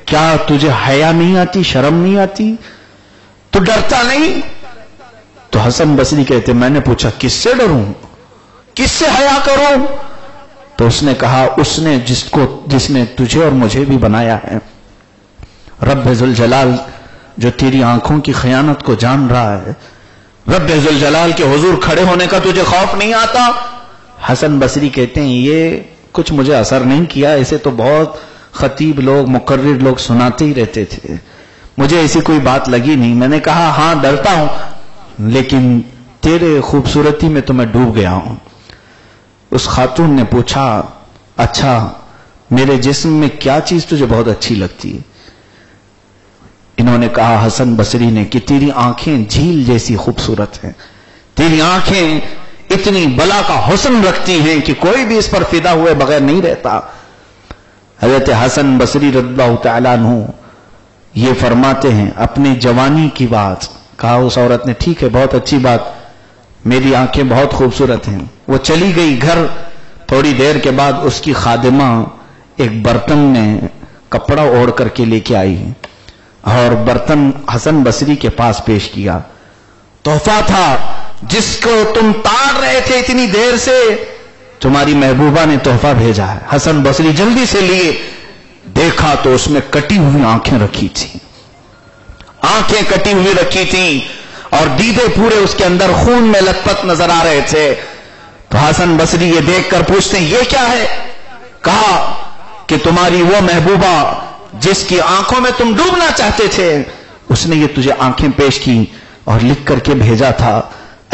کیا تجھے حیا نہیں آتی، شرم نہیں آتی، تو ڈرتا نہیں؟ تو حسن بصری کہتے میں نے پوچھا کس سے ڈروں، کس سے حیا کروں؟ تو اس نے کہا اس نے جس نے تجھے اور مجھے بھی بنایا ہے، رب ذوالجلال جو تیری آنکھوں کی خیانت کو جان رہا ہے، رب ذوالجلال کے حضور کھڑے ہونے کا تجھے خوف نہیں آتا؟ حسن بصری کہتے ہیں یہ کچھ مجھے اثر نہیں کیا، اسے تو بہت خطیب لوگ، مقرر لوگ سناتے ہی رہتے تھے، مجھے ایسی کوئی بات لگی نہیں۔ میں نے کہا ہاں ڈرتا ہوں، لیکن تیرے خوبصورتی میں تو میں ڈوب گیا ہوں۔ اس خاتون نے پوچھا اچھا میرے جسم میں کیا چیز تجھے بہت اچھی لگتی ہے؟ انہوں نے کہا حسن بصری نے کہ تیری آنکھیں جھیل جیسی خوبصورت ہیں، تیری آنکھیں اتنی بلا کا حسن رکھتی ہیں کہ کوئی بھی اس پر فدا ہوئے بغیر نہیں رہتا۔ حضرت حسن بصری رضی اللہ تعالیٰ عنہ یہ فرماتے ہیں اپنی جوانی کی بات، کہا اس عورت نے ٹھیک ہے بہت اچھی بات، میری آنکھیں بہت خوبصورت ہیں۔ وہ چلی گئی گھر، تھوڑی دیر کے بعد اس کی خادمہ ایک برتن میں کپڑا اوڑھ کر کے لے کے آئی اور برتن حسن بصری کے پاس پیش کیا، تحفہ تھا جس کو تم تاڑ رہے تھے اتنی دیر سے، تمہاری محبوبہ نے تحفہ بھیجا ہے۔ حسن بصری جلدی سے لیے، دیکھا تو اس میں کٹی ہوئی آنکھیں رکھی تھی، آنکھیں کٹی ہوئی رکھی تھیں اور دیدے پورے اس کے اندر خون میں لت پت نظر آ رہے تھے۔ تو حسن بصری یہ دیکھ کر پوچھتے ہیں یہ کیا ہے؟ کہا کہ تمہاری وہ محبوبہ جس کی آنکھوں میں تم ڈوبنا چاہتے تھے، اس نے یہ تجھے آنکھیں پیش کی اور لکھ کر کے بھیجا تھا،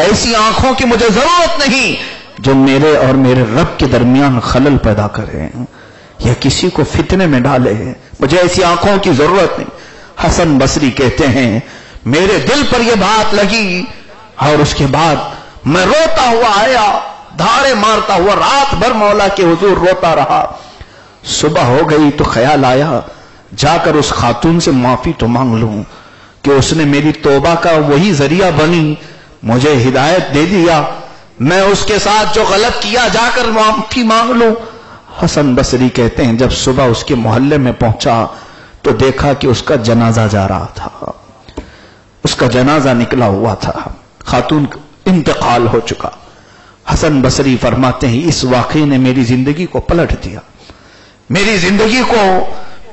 ایسی آنکھوں کی مجھے ضرورت نہیں جو میرے اور میرے رب کے درمیان خلل پیدا کرے یا کسی کو فتنے میں ڈالے، مجھے ایسی آنکھوں کی ضرورت نہیں۔ حسن بصری کہتے ہیں میرے دل پر یہ بات لگی اور اس کے بعد میں روتا ہوا آیا، دھاڑے مارتا ہوا رات بھر مولا کے حضور روتا رہا۔ صبح ہو گئی تو خیال آیا جا کر اس خاتون سے معافی تو مانگ لوں کہ اس نے میری توبہ کا وہی ذریعہ بنی، مجھے ہدایت دے دیا، میں اس کے ساتھ جو غلط کیا جا کر معافی مانگ لوں۔ حسن بصری کہتے ہیں جب صبح اس کے محلے میں پہنچا تو دیکھا کہ اس کا جنازہ جا رہا تھا، اس کا جنازہ نکلا ہوا تھا، خاتون انتقال ہو چکا۔ حسن بصری فرماتے ہیں اس واقعے نے میری زندگی کو پلٹ دیا، میری زندگی کو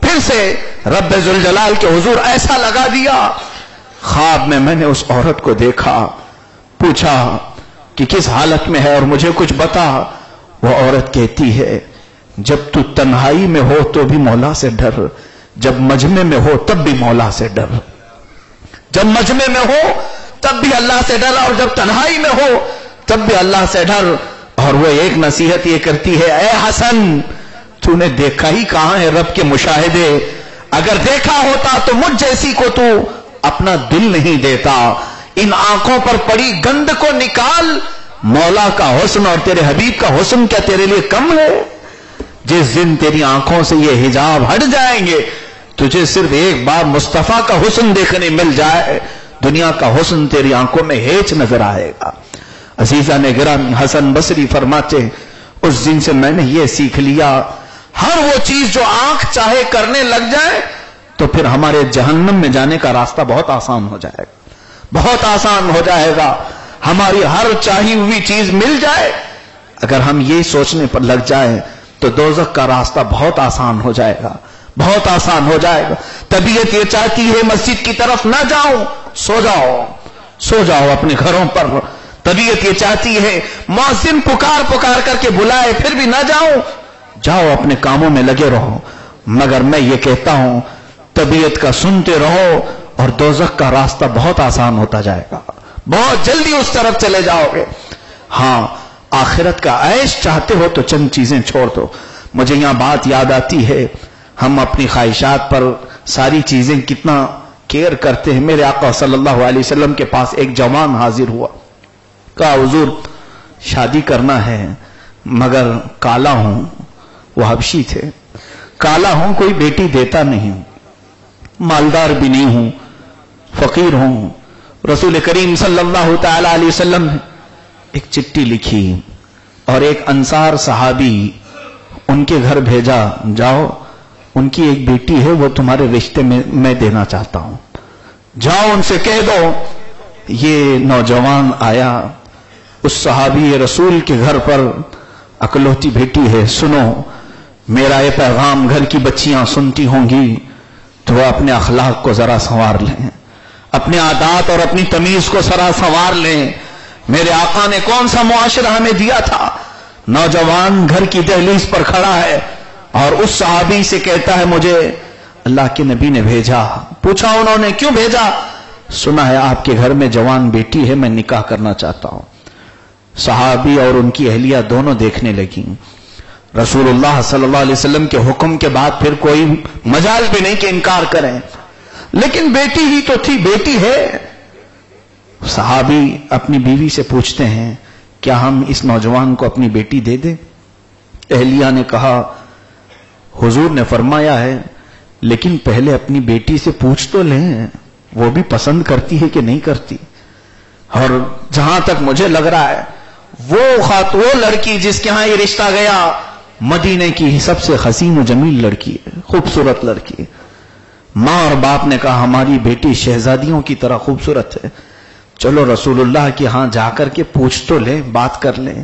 پھر سے رب ذوالجلال کے حضور ایسا لگا دیا۔ خواب میں نے اس عورت کو دیکھا، پوچھا کہ کس حالت میں ہے اور مجھے کچھ بتا۔ وہ عورت کہتی ہے جب تو تنہائی میں ہو تو بھی مولا سے ڈر، جب مجمع میں ہو تب بھی مولا سے ڈر، جب مجمع میں ہو تب بھی اللہ سے ڈر اور جب تنہائی میں ہو تب بھی اللہ سے ڈر۔ اور وہ ایک نصیحت یہ کرتی ہے اے حسن تو نے دیکھا ہی کہاں ہے رب کے مشاہدے، اگر دیکھا ہوتا تو مجھ جیسی کو تو اپنا دل نہیں دیتا، ان آنکھوں پر پڑی گند کو نکال، مولا کا حسن اور تیرے حبیب کا حسن کیا تیرے لیے کم ہے؟ جس دن تیری آنکھوں سے یہ حجاب ہٹ جائیں گے تجھے صرف ایک بار مصطفیٰ کا حسن دیکھنے مل جائے، دنیا کا حسن تیری آنکھوں میں ہیچ نظر آئے گا۔ عزیزہ نے گرامی حسن بصری فرماتے اس دن سے میں نے یہ سیکھ لیا، ہر وہ چیز جو آنکھ چاہے کرنے لگ جائے تو پھر ہمارے جہنم میں جانے کا راستہ بہت آسان ہو جائے گا، بہت آسان ہو جائے گا۔ ہماری ہر چاہی ہوئی چیز مل جائے، اگر ہم یہ سوچنے پر لگ جائیں تو دوزخ کا راستہ بہت آسان ہو جائے گا، بہت آسان ہو جائے گا۔ طبیعت یہ چاہتی ہے مسجد کی طرف نہ جاؤ، سو جاؤ، سو جاؤ اپنے گھروں پر۔ طبیعت یہ چاہتی ہے مؤذن پکار پکار کر کے بلائے پھر بھی نہ جاؤ، جاؤ اپنے کاموں میں لگے رہو۔ مگر میں یہ کہتا ہوں طبیعت کا سنتے رہو اور دوزخ کا راستہ بہت آسان ہوتا جائے گا، بہت جلدی اس طرف چلے جاؤ گے۔ ہاں آخرت کا عیش چاہتے ہو تو چند چیزیں چھوڑ دو۔ مجھے یہاں بات یاد آتی ہے، ہم اپنی خواہشات پر ساری چیزیں کتنا کیئر کرتے ہیں۔ میرے آقا صلی اللہ علیہ وسلم کے پاس ایک جوان حاضر ہوا، کہا حضور شادی کرنا ہے مگر کالا ہوں، وہ حبشی تھے، کالا ہوں کوئی بیٹی دیتا نہیں، مالدار بھی نہیں ہوں، فقیر ہوں۔ رسول کریم صلی اللہ تعالی علیہ وسلم نے ایک چٹھی لکھی اور ایک انصار صحابی ان کے گھر بھیجا، جاؤ ان کی ایک بیٹی ہے وہ تمہارے رشتے میں دینا چاہتا ہوں، جاؤ ان سے کہہ دو۔ یہ نوجوان آیا اس صحابی رسول کے گھر پر، اکلوتی بیٹی ہے، سنو میرا یہ پیغام گھر کی بچیاں سنتی ہوں گی تو وہ اپنے اخلاق کو ذرا سنوار لیں، اپنے عادات اور اپنی تمیز کو ذرا سنوار لیں۔ میرے آقا نے کون سا معاشرہ ہمیں دیا تھا؟ نوجوان گھر کی دہلیز پر کھڑا ہے اور اس صحابی سے کہتا ہے مجھے اللہ کے نبی نے بھیجا۔ پوچھا انہوں نے کیوں بھیجا؟ سنا ہے آپ کے گھر میں جوان بیٹی ہے، میں نکاح کرنا چاہتا ہوں۔ صحابی اور ان کی اہلیہ دونوں دیکھنے لگیں۔ رسول اللہ صلی اللہ علیہ وسلم کے حکم کے بعد پھر کوئی مجال بھی نہیں کہ انکار کریں، لیکن بیٹی ہی تو تھی، بیٹی ہے۔ صحابی اپنی بیوی سے پوچھتے ہیں کیا ہم اس نوجوان کو اپنی بیٹی دے دیں؟ اہلیہ نے کہا حضور نے فرمایا ہے لیکن پہلے اپنی بیٹی سے پوچھ تو لیں وہ بھی پسند کرتی ہے کہ نہیں کرتی۔ اور جہاں تک مجھے لگ رہا ہے وہ لڑکی جس کے ہاں یہ رشتہ گیا مدینے کی سب سے حسین و جمیل لڑکی ہے، خوبصورت لڑکی۔ ماں اور باپ نے کہا ہماری بیٹی شہزادیوں کی طرح خوبصورت ہے، چلو رسول اللہ کے ہاں جا کر کے پوچھ تو لیں، بات کر لیں،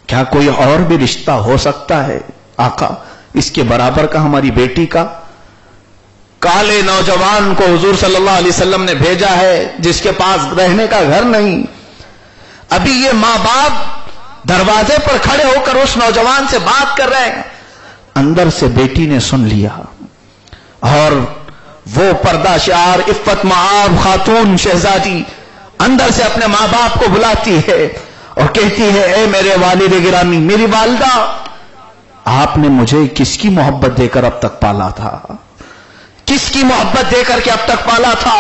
کیا کوئی اور بھی رشتہ ہو سکتا ہے آقا اس کے برابر کا ہماری بیٹی کا؟ کالے نوجوان کو حضور صلی اللہ علیہ وسلم نے بھیجا ہے جس کے پاس رہنے کا گھر نہیں۔ ابھی یہ ماں باپ دروازے پر کھڑے ہو کر اس نوجوان سے بات کر رہے ہیں، اندر سے بیٹی نے سن لیا اور وہ پردہ شعار عفت معاب خاتون شہزادی اندر سے اپنے ماں باپ کو بلاتی ہے اور کہتی ہے اے میرے والد گرامی، میری والدہ آپ نے مجھے کس کی محبت دے کر اب تک پالا تھا؟ کس کی محبت دے کر کے اب تک پالا تھا؟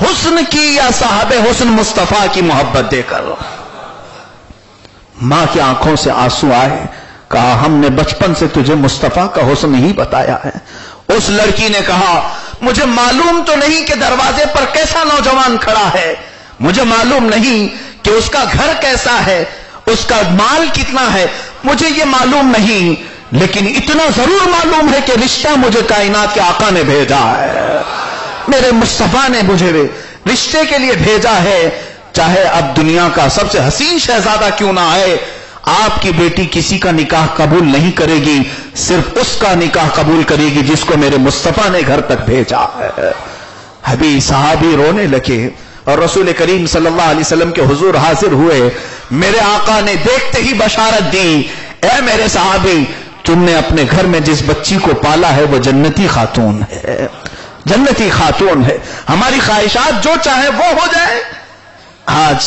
حسن کی یا صاحب حسن مصطفیٰ کی محبت دے کر؟ ماں کی آنکھوں سے آنسو آئے، کہا ہم نے بچپن سے تجھے مصطفیٰ کا حسن ہی بتایا ہے۔ اس لڑکی نے کہا مجھے معلوم تو نہیں کہ دروازے پر کیسا نوجوان کھڑا ہے، مجھے معلوم نہیں کہ اس کا گھر کیسا ہے، اس کا مال کتنا ہے، مجھے یہ معلوم نہیں، لیکن اتنا ضرور معلوم ہے کہ رشتہ مجھے کائنات کے آقا نے بھیجا ہے، میرے مصطفیٰ نے مجھے رشتے کے لیے بھیجا ہے۔ چاہے اب دنیا کا سب سے حسین شہزادہ کیوں نہ آئے، آپ کی بیٹی کسی کا نکاح قبول نہیں کرے گی، صرف اس کا نکاح قبول کرے گی جس کو میرے مصطفیٰ نے گھر تک بھیجا ہے۔ حبیب صحابی رونے لگے اور رسول کریم صلی اللہ علیہ وسلم کے حضور حاضر ہوئے۔ میرے آقا نے دیکھتے ہی بشارت دی، اے میرے صحابی تم نے اپنے گھر میں جس بچی کو پالا ہے وہ جنتی خاتون ہے، جنتی خاتون ہے، ہماری خواہشات جو چاہے وہ ہو جائے۔ آج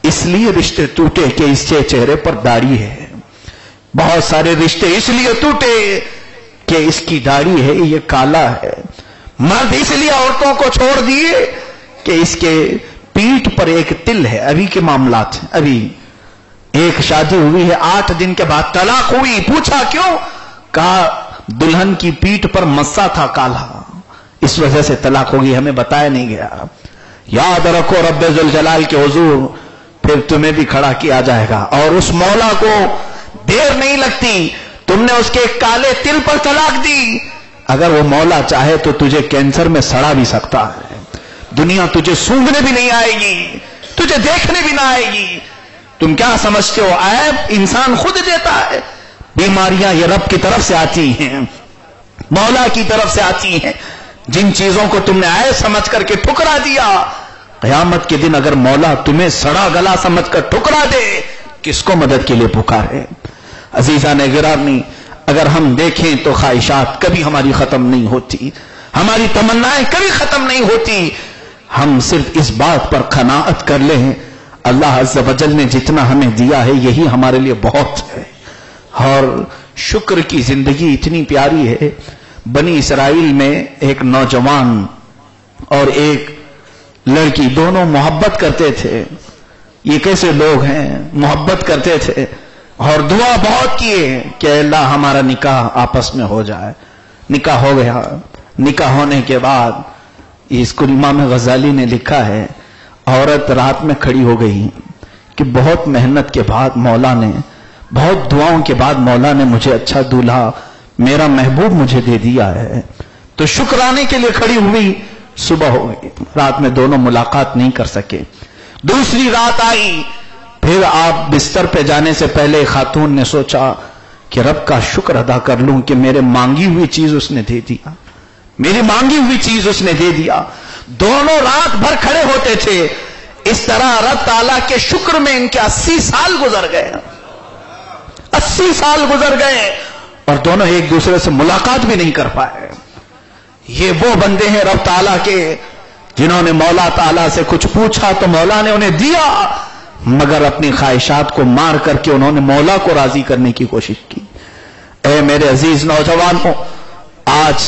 اس لیے رشتے ٹوٹے کہ اس کے چہرے پر داڑھی ہے، بہت سارے رشتے اس لیے ٹوٹے کہ اس کی داڑھی ہے، یہ کالا ہے۔ مرد اس لیے عورتوں کو چھوڑ دیے کہ اس کے پیٹھ پر ایک تل ہے۔ ابھی کے معاملات ہیں، ابھی ایک شادی ہوئی ہے 8 دن کے بعد طلاق ہوئی، پوچھا کیوں؟ کہا دلہن کی پیٹھ پر مسا تھا کالا، اس وجہ سے طلاق ہوگی، ہمیں بتایا نہیں گیا۔ یاد رکھو رب ذوالجلال کے حضور پھر تمہیں بھی کھڑا کیا جائے گا. اور اس مولا کو دیر نہیں لگتی. تم نے اس کے کالے تل پر طلاق دی. اگر وہ مولا چاہے تو تجھے کینسر میں سڑا بھی سکتا ہے. دنیا تجھے سونگنے بھی نہیں آئے گی, تجھے دیکھنے بھی نہ آئے گی. تم کیا سمجھتے ہو عیب انسان خود دیتا ہے؟ بیماریاں یہ رب کی طرف سے آتی ہیں, مولا کی طرف سے آتی ہیں. جن چیزوں کو تم نے عیب سمجھ کر کے ٹھکرا دیا, قیامت کے دن اگر مولا تمہیں سڑا گلا سمجھ کر ٹھکرا دے, کس کو مدد کے لیے پکارے؟ عزیزان گرامی, اگر ہم دیکھیں تو خواہشات کبھی ہماری ختم نہیں ہوتی, ہماری تمنائیں کبھی ختم نہیں ہوتی. ہم صرف اس بات پر قناعت کر لیں اللہ عز و جل نے جتنا ہمیں دیا ہے یہی ہمارے لیے بہت ہے. اور شکر کی زندگی اتنی پیاری ہے. بنی اسرائیل میں ایک نوجوان اور ایک لڑکی دونوں محبت کرتے تھے. یہ کیسے لوگ ہیں؟ محبت کرتے تھے اور دعا بہت کیے کہ اللہ ہمارا نکاح آپس میں ہو جائے. نکاح ہو گیا. نکاح ہونے کے بعد اس کو امام غزالی نے لکھا ہے, عورت رات میں کھڑی ہو گئی کہ بہت محنت کے بعد مولا نے, بہت دعاؤں کے بعد مولا نے مجھے اچھا دولہا, میرا محبوب مجھے دے دیا ہے. تو شکرانے کے لیے کھڑی ہوئی. صبح ہو گئی, رات میں دونوں ملاقات نہیں کر سکے. دوسری رات آئی, پھر آپ بستر پہ جانے سے پہلے خاتون نے سوچا کہ رب کا شکر ادا کر لوں کہ میرے مانگی ہوئی چیز اس نے دے دیا, میری مانگی ہوئی چیز اس نے دے دیا. دونوں رات بھر کھڑے ہوتے تھے. اس طرح رب تعالیٰ کے شکر میں ان کے 80 سال گزر گئے. 80 سال گزر گئے اور دونوں ایک دوسرے سے ملاقات بھی نہیں کر پائے. یہ وہ بندے ہیں رب تعالیٰ کے جنہوں نے مولا تعالیٰ سے کچھ پوچھا تو مولا نے انہیں دیا, مگر اپنی خواہشات کو مار کر کے انہوں نے مولا کو راضی کرنے کی کوشش کی. اے میرے عزیز نوجوانوں, آج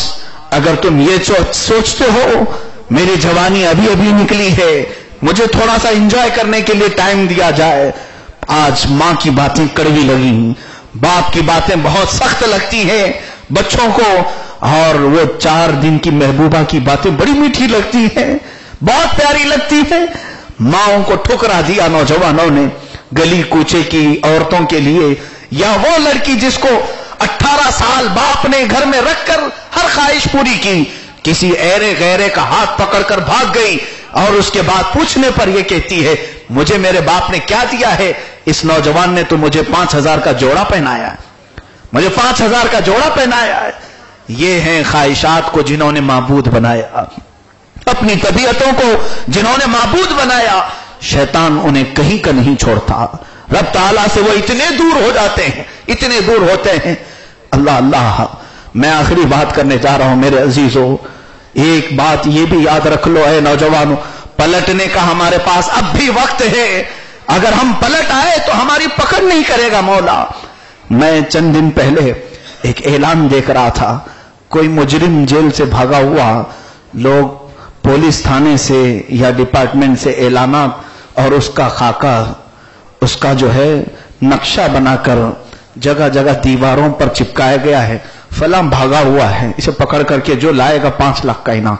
اگر تم یہ سوچتے ہو میری جوانی ابھی ابھی نکلی ہے, مجھے تھوڑا سا انجوائے کرنے کے لیے ٹائم دیا جائے. آج ماں کی باتیں کڑوی لگیں, باپ کی باتیں بہت سخت لگتی ہیں بچوں کو, اور وہ 4 دن کی محبوبہ کی باتیں بڑی میٹھی لگتی ہیں, بہت پیاری لگتی ہیں. ماؤں کو ٹھکرا دیا نوجوانوں نے گلی کوچے کی عورتوں کے لیے, یا وہ لڑکی جس کو 18 سال باپ نے گھر میں رکھ کر ہر خواہش پوری کی, کسی ایرے غیرے کا ہاتھ پکڑ کر بھاگ گئی اور اس کے بعد پوچھنے پر یہ کہتی ہے مجھے میرے باپ نے کیا دیا ہے؟ اس نوجوان نے تو مجھے 5000 کا جوڑا پہنایا ہے, مجھے 5000 کا جوڑا پہنایا ہے. یہ ہیں خواہشات کو جنہوں نے معبود بنایا, اپنی طبیعتوں کو جنہوں نے معبود بنایا. شیطان انہیں کہیں کا نہیں چھوڑتا. رب تعالیٰ سے وہ اتنے دور ہو جاتے ہیں, اتنے دور ہوتے ہیں. اللہ اللہ, میں آخری بات کرنے جا رہا ہوں میرے عزیزوں. ایک بات یہ بھی یاد رکھ لو اے نوجوانوں, پلٹنے کا ہمارے پاس اب بھی وقت ہے. اگر ہم پلٹ آئے تو ہماری پکڑ نہیں کرے گا مولا. میں چند دن پہلے ایک اعلان دیکھ رہا تھا, کوئی مجرم جیل سے بھاگا ہوا, لوگ پولیس تھانے سے یا ڈپارٹمنٹ سے اعلانات اور اس کا خاکہ, اس کا جو ہے نقشہ بنا کر جگہ جگہ دیواروں پر چپکایا گیا ہے, فلاں بھاگا ہوا ہے, اسے پکڑ کر کے جو لائے گا 5 لاکھ کا انعام.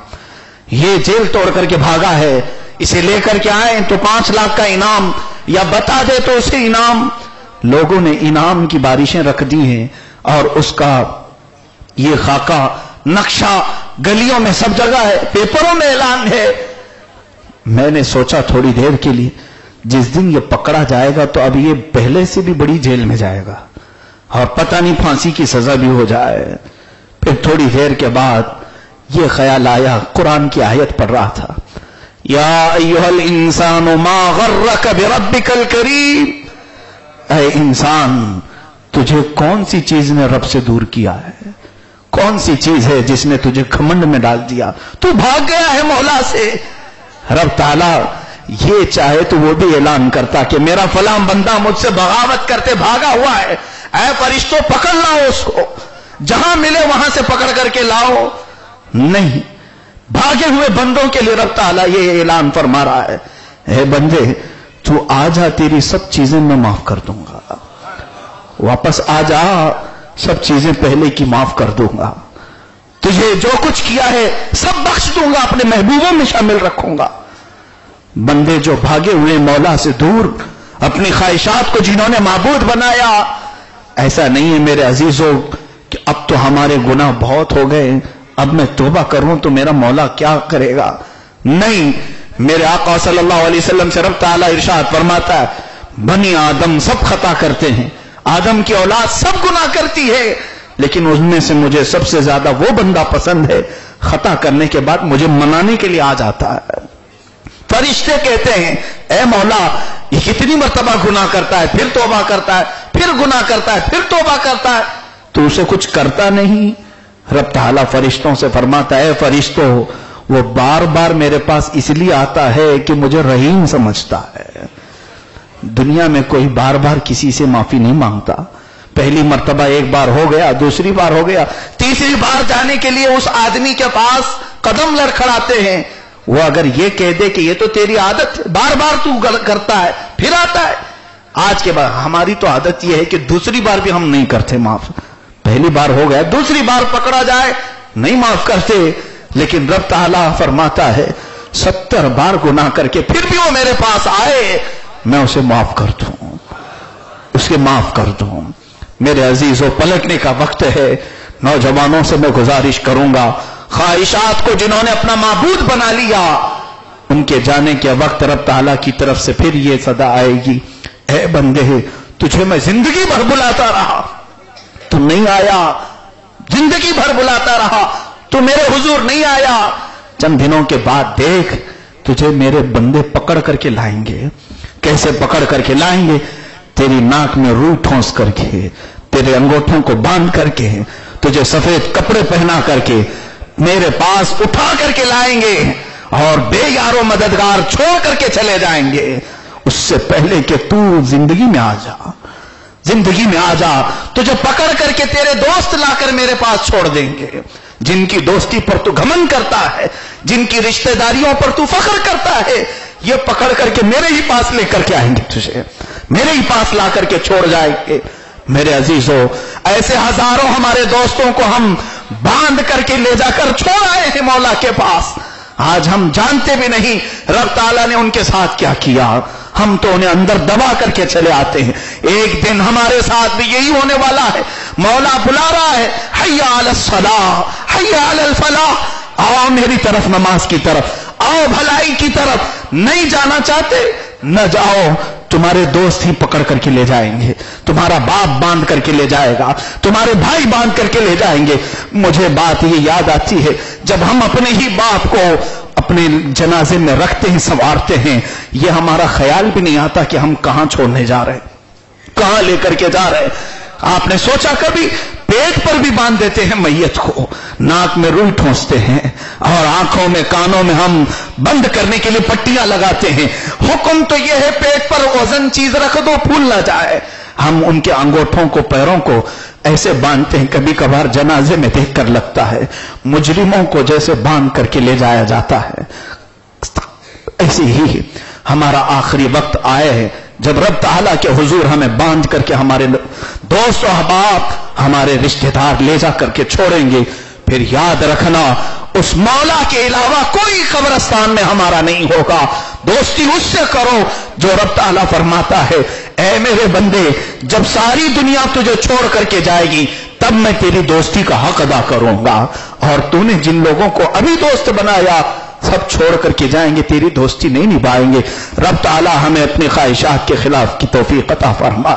یہ جیل توڑ کر کے بھاگا ہے, اسے لے کر کے آئے تو 5 لاکھ کا انعام, یا بتا دے تو اسے انعام. لوگوں نے انعام کی بارشیں رکھ دی ہیں اور اس کا یہ خاکہ نقشہ گلیوں میں سب جگہ ہے, پیپروں میں اعلان ہے. میں نے سوچا تھوڑی دیر کے لیے, جس دن یہ پکڑا جائے گا تو اب یہ پہلے سے بھی بڑی جیل میں جائے گا اور پتہ نہیں پھانسی کی سزا بھی ہو جائے. پھر تھوڑی دیر کے بعد یہ خیال آیا, قرآن کی آیت پڑھ رہا تھا, یا ایھا الانسان ما غرک بربک الکریم, اے انسان تجھے کون سی چیز نے رب سے دور کیا ہے, کون سی چیز ہے جس نے تجھے گھمنڈ میں ڈال دیا, تو بھاگ گیا ہے مولا سے. رب تعالیٰ یہ چاہے تو وہ بھی اعلان کرتا کہ میرا فلاں بندہ مجھ سے بغاوت کرتے بھاگا ہوا ہے, اے فرشتوں پکڑ لاؤ اس کو, جہاں ملے وہاں سے پکڑ کر کے لاؤ. نہیں, بھاگے ہوئے بندوں کے لیے رب تعالیٰ یہ اعلان فرما رہا ہے, اے بندے تو آ جا, تیری سب چیزیں میں معاف کر دوں گا, واپس آ جا, سب چیزیں پہلے کی معاف کر دوں گا, تجھے جو کچھ کیا ہے سب بخش دوں گا, اپنے محبوبوں میں شامل رکھوں گا. بندے جو بھاگے ہوئے مولا سے دور، اپنی خواہشات کو جنہوں نے معبود بنایا، ایسا نہیں ہے میرے عزیزوں کہ اب تو ہمارے گناہ بہت ہو گئے، اب میں توبہ کروں تو میرا مولا کیا کرے گا؟ نہیں، میرے آقا صلی اللہ علیہ وسلم سے رب تعالیٰ ارشاد فرماتا ہے بنی آدم سب خطا کرتے ہیں، آدم کی اولاد سب گناہ کرتی ہے، لیکن ان میں سے مجھے سب سے زیادہ وہ بندہ پسند ہے خطا کرنے کے بعد مجھے منانے کے لیے آ جاتا ہے۔ فرشتے کہتے ہیں اے مولا یہ کتنی مرتبہ گناہ کرتا ہے، پھر توبہ کرتا ہے، پھر گناہ کرتا ہے، پھر توبہ کرتا ہے، تو اسے کچھ کرتا نہیں؟ رب تعالیٰ فرشتوں سے فرماتا ہے اے فرشتوں، وہ بار بار میرے پاس اس لیے آتا ہے کہ مجھے رحیم سمجھتا ہے۔ دنیا میں کوئی بار بار کسی سے معافی نہیں مانگتا، پہلی مرتبہ ایک بار ہو گیا، دوسری بار ہو گیا، تیسری بار جانے کے لیے اس آدمی کے پاس قدم لڑکھڑاتے ہیں، وہ اگر یہ کہہ دے کہ یہ تو تیری عادت ہے، بار بار تو کرتا ہے پھر آتا ہے۔ آج کے بعد ہماری تو عادت یہ ہے کہ دوسری بار بھی ہم نہیں کرتے معاف، پہلی بار ہو گیا دوسری بار پکڑا جائے نہیں معاف کرتے، لیکن رب تعالیٰ فرماتا ہے 70 بار گناہ کر کے پھر بھی وہ میرے پاس آئے میں اسے معاف کر دوں، اسے معاف کر دوں۔ میرے عزیزوں پلٹنے کا وقت ہے، نوجوانوں سے میں گزارش کروں گا خواہشات کو جنہوں نے اپنا معبود بنا لیا ان کے جانے کے وقت رب تعالیٰ کی طرف سے پھر یہ صدا آئے گی اے بندے تجھے میں زندگی بھر بلاتا رہا تو نہیں آیا، زندگی بھر بلاتا رہا تو میرے حضور نہیں آیا، چند دنوں کے بعد دیکھ تجھے میرے بندے پکڑ کر کے لائیں گے۔ کیسے پکڑ کر کے لائیں گے؟ تیری ناک میں روئی ٹھونس کر کے، تیرے انگوٹھوں کو باندھ کر کے، تجھے سفید کپڑے پہنا کر کے میرے پاس اٹھا کر کے لائیں گے اور بے یار و مددگار چھوڑ کر کے چلے جائیں گے۔ اس سے پہلے کہ تو زندگی میں آ جا، زندگی میں آ جا، تجھے پکڑ کر کے تیرے دوست لا کر میرے پاس چھوڑ دیں گے، جن کی دوستی پر تو گھمنڈ کرتا ہے، جن کی رشتہ داریوں پر تو فخر کرتا ہے، یہ پکڑ کر کے میرے ہی پاس لے کر کے آئیں گے، تجھے میرے ہی پاس لا کر کے چھوڑ جائیں گے۔ میرے عزیزوں ایسے ہزاروں ہمارے دوستوں کو ہم باندھ کر کے لے جا کر چھوڑ آئے ہیں مولا کے پاس، آج ہم جانتے بھی نہیں رب تعالیٰ نے ان کے ساتھ کیا کیا، ہم تو انہیں اندر دبا کر کے چلے آتے ہیں۔ ایک دن ہمارے ساتھ بھی یہی ہونے والا ہے، مولا بلا رہا ہے حی علی الصلاۃ حی علی الفلاح، آؤ میری طرف، نماز کی طرف آؤ، بھلائی کی طرف، نہیں جانا چاہتے نہ جاؤ، تمہارے دوست ہی پکڑ کر کے لے جائیں گے، تمہارا باپ باندھ کر کے لے جائے گا، تمہارے بھائی باندھ کر کے لے جائیں گے۔ مجھے بات یہ یاد آتی ہے جب ہم اپنے ہی باپ کو اپنے جنازے میں رکھتے ہیں، سنوارتے ہیں، یہ ہمارا خیال بھی نہیں آتا کہ ہم کہاں چھوڑنے جا رہے ہیں، کہاں لے کر کے جا رہے ہیں۔ آپ نے سوچا کبھی پیٹ پر بھی باندھ دیتے ہیں میت کو، ناک میں روئی ٹھونستے ہیں اور آنکھوں میں کانوں میں ہم بند کرنے کے لیے پٹیاں لگاتے ہیں، حکم تو یہ ہے پیٹ پر وزن چیز رکھ دو پھول نہ جائے، ہم ان کے انگوٹھوں کو پیروں کو ایسے باندھتے ہیں، کبھی کبھار جنازے میں دیکھ کر لگتا ہے مجرموں کو جیسے باندھ کر کے لے جایا جاتا ہے۔ ایسے ہی ہمارا آخری وقت آئے ہے جب رب تعالیٰ کے حضور ہمیں باندھ کر کے ہمارے دوست و احباب، ہمارے رشتہ دار لے جا کر کے چھوڑیں گے، پھر یاد رکھنا اس مولا کے علاوہ کوئی قبرستان میں ہمارا نہیں ہوگا۔ دوستی اس سے کرو جو رب تعالیٰ فرماتا ہے اے میرے بندے جب ساری دنیا تجھے چھوڑ کر کے جائے گی تب میں تیری دوستی کا حق ادا کروں گا، اور تو نے جن لوگوں کو ابھی دوست بنایا سب چھوڑ کر کے جائیں گے، تیری دوستی نہیں نبھائیں گے۔ رب تعالیٰ ہمیں اپنی خواہشات کے خلاف کی توفیق عطا فرما۔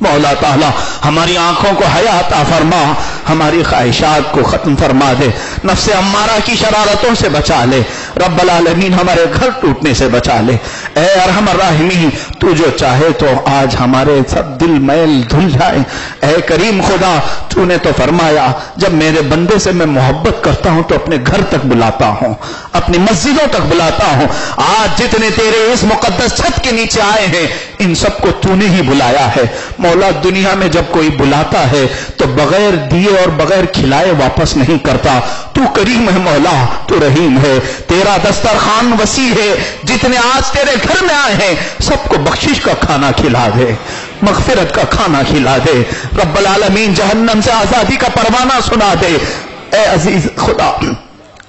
مولا تعالیٰ ہماری آنکھوں کو حیا عطا فرما، ہماری خواہشات کو ختم فرما دے، نفس امارہ کی شرارتوں سے بچا لے، رب العالمین ہمارے گھر ٹوٹنے سے بچا لے۔ اے ارحم الراحمین تو جو چاہے تو آج ہمارے سب دل میل دھل جائے۔ اے کریم خدا تو نے تو فرمایا جب میرے بندے سے میں محبت کرتا ہوں تو اپنے گھر تک بلاتا ہوں، اپنی مسجدوں تک بلاتا ہوں۔ آج جتنے تیرے اس مقدس چھت کے نیچے آئے ہیں ان سب کو تو نے ہی بلایا ہے۔ مولا دنیا میں جب کوئی بلاتا ہے تو بغیر دیے اور بغیر کھلائے واپس نہیں کرتا، تو کریم ہے مولا، تو رحیم ہے، تیرا دسترخوان وسیع ہے، جتنے آج تیرے گھر میں آئے ہیں سب کو بخشش کا کھانا کھلا دے، مغفرت کا کھانا کھلا دے، رب العالمین جہنم سے آزادی کا پروانہ سنا دے۔ اے عزیز خدا